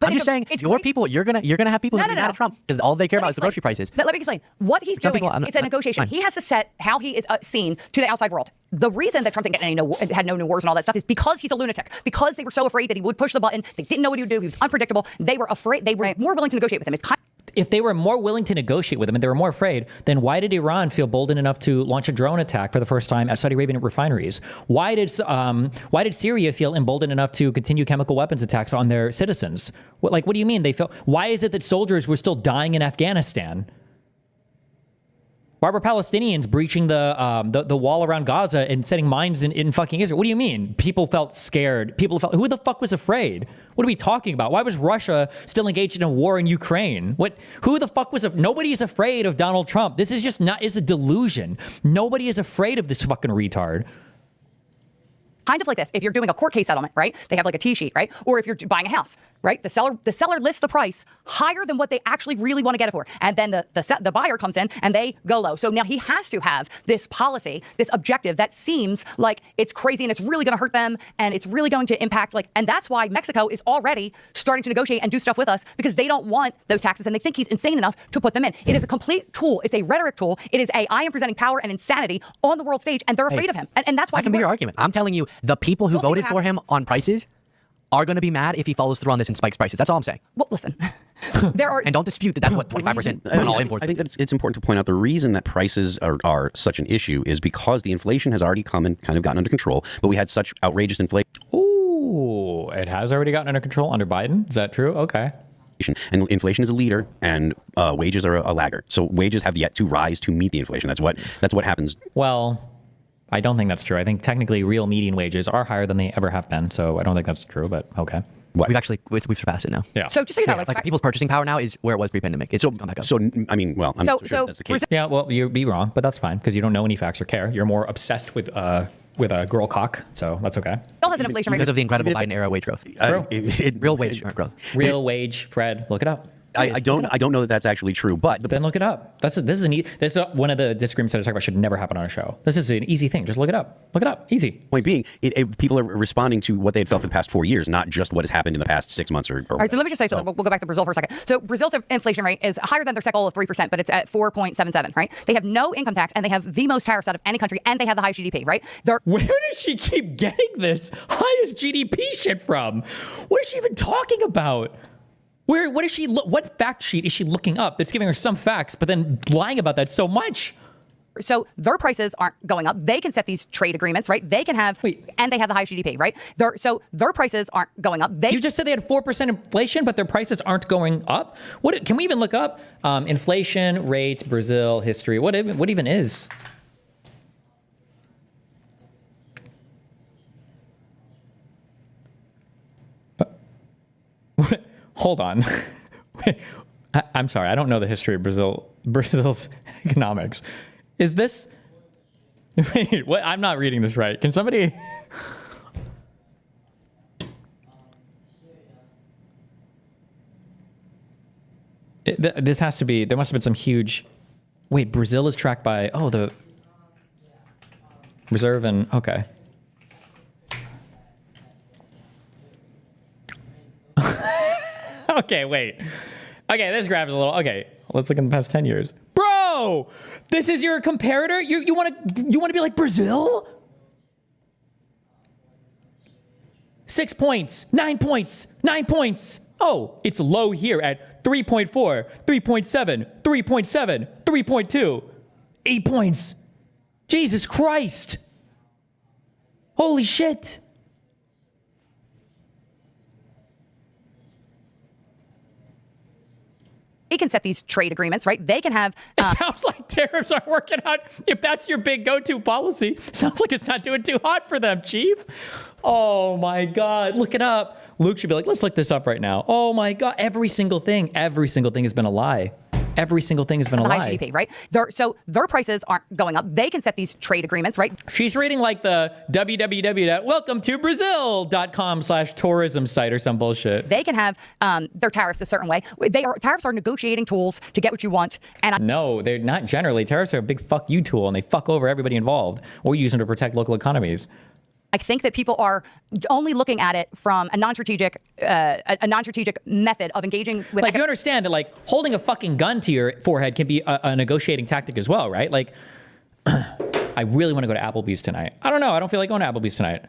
I'm just saying, your people, you're gonna have people who are mad at Trump because all they care about is the grocery prices. Let me explain. What he's doing it's a negotiation. He has to set how he is seen to the outside world. The reason that Trump didn't get had no new wars and all that stuff is because he's a lunatic. Because they were so afraid that he would push the button. They didn't know what he would do. He was unpredictable. They were afraid. They were more willing to negotiate with him. If they were more willing to negotiate with him and they were more afraid, then why did Iran feel bolden enough to launch a drone attack for the first time at Saudi Arabian refineries? Why did Syria feel emboldened enough to continue chemical weapons attacks on their citizens? What do you mean they felt? Why is it that soldiers were still dying in Afghanistan? Why were Palestinians breaching the wall around Gaza and setting mines in fucking Israel? What do you mean? People felt scared. Who the fuck was afraid? What are we talking about? Why was Russia still engaged in a war in Ukraine? Who the fuck was? Nobody is afraid of Donald Trump. This is just it's a delusion. Nobody is afraid of this fucking retard. Kind of like this. If you're doing a court case settlement, right? They have like a T-sheet, right? Or if you're buying a house, right? The seller lists the price higher than what they actually really want to get it for. And then the buyer comes in and they go low. So now he has to have this policy, this objective that seems like it's crazy and it's really going to hurt them and it's really going to impact and that's why Mexico is already starting to negotiate and do stuff with us because they don't want those taxes and they think he's insane enough to put them in. It is a complete tool. It's a rhetoric tool. It is I am presenting power and insanity on the world stage and they're afraid of him. And that's why that can be your argument. I'm telling you, the people who voted for him on prices are going to be mad if he follows through on this and spikes prices. That's all I'm saying. Well, listen, there are... And don't dispute that that's what 25% on all imports. I think that it's important to point out the reason that prices are such an issue is because the inflation has already come and kind of gotten under control, but we had such outrageous inflation. Ooh, it has already gotten under control under Biden? Is that true? Okay. And inflation is a leader and wages are a laggard. So wages have yet to rise to meet the inflation. That's what happens. Well... I don't think that's true. I think technically real median wages are higher than they ever have been. So I don't think that's true, but okay. We've surpassed it now. Yeah. So just so you know, people's purchasing power now is where it was pre-pandemic. It's gone back up. I mean, well, I'm not sure that's the case. Yeah, well, you'd be wrong, but that's fine because you don't know any facts or care. You're more obsessed with a girl cock, so that's okay. Still has an inflation rate because of the incredible Biden era wage growth. True. Real wage growth. Real wage, Fred, look it up. I don't know that that's actually true, but then look it up. This is one of the disagreements that I talk about should never happen on a show. This is an easy thing. Just look it up. Look it up. Easy. Point being, people are responding to what they had felt for the past 4 years, not just what has happened in the past 6 months or all right, so let me just say something. We'll go back to Brazil for a second. So Brazil's inflation rate is higher than their set goal of 3%, but it's at 4.77, right? They have no income tax, and they have the most tariffs out of any country, and they have the highest GDP, right? Where does she keep getting this highest GDP shit from? What is she even talking about? What fact sheet is she looking up that's giving her some facts, but then lying about that so much? So their prices aren't going up. They can set these trade agreements, right? They can have, and they have the highest GDP, right? So their prices aren't going up. You just said they had 4% inflation, but their prices aren't going up? What can we even look up? Inflation rate, Brazil, history. What even is? Hold on. I'm sorry. I don't know the history of Brazil's economics. Is this? Wait, what? I'm not reading this right. Can somebody? This has to be. There must have been some huge. Wait, Brazil is tracked by. Oh, the reserve and okay. Okay, wait. Okay, this graph is a little. Okay, let's look in the past 10 years. Bro, this is your comparator? You want to be like Brazil? 6 points, 9 points, 9 points. Oh, it's low here at 3.4, 3.7, 3.7, 3.2. 8 points. Jesus Christ. Holy shit. They can set these trade agreements, right? They can have. It sounds like tariffs aren't working out. If that's your big go-to policy, sounds like it's not doing too hot for them, Chief. Oh my God, look it up. Luke should be like, let's look this up right now. Oh my God, every single thing has been a lie. Every single thing has been a lie. High GDP, right? So their prices aren't going up. They can set these trade agreements, right? She's reading like the www.welcometobrazil.com/tourism site or some bullshit. They can have their tariffs a certain way. Tariffs are negotiating tools to get what you want. And no, they're not generally. Tariffs are a big fuck you tool, and they fuck over everybody involved, or use them to protect local economies. I think that people are only looking at it from a non-strategic method of engaging with. Like, you understand that, like, holding a fucking gun to your forehead can be a negotiating tactic as well, right? Like, I really want to go to Applebee's tonight. I don't know. I don't feel like going to Applebee's tonight.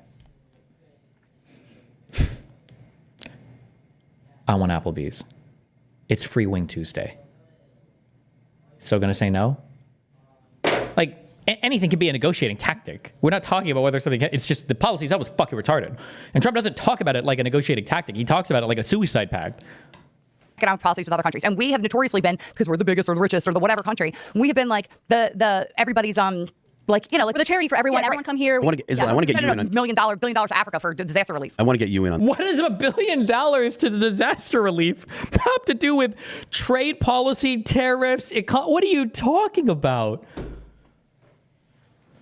I want Applebee's. It's Free Wing Tuesday. Still gonna say no? Like, anything can be a negotiating tactic. We're not talking about whether something. It's just the policy itself was fucking retarded. And Trump doesn't talk about it like a negotiating tactic. He talks about it like a suicide pact. Economic policies with other countries, and we have notoriously been, because we're the biggest or the richest or the whatever country, we have been like the everybody's like, you know, like we're the charity for everyone. Everyone come here. I want to get you in on $1 billion to Africa for disaster relief. I want to get you in on. What does $1 billion to the disaster relief have to do with trade policy, tariffs? What are you talking about?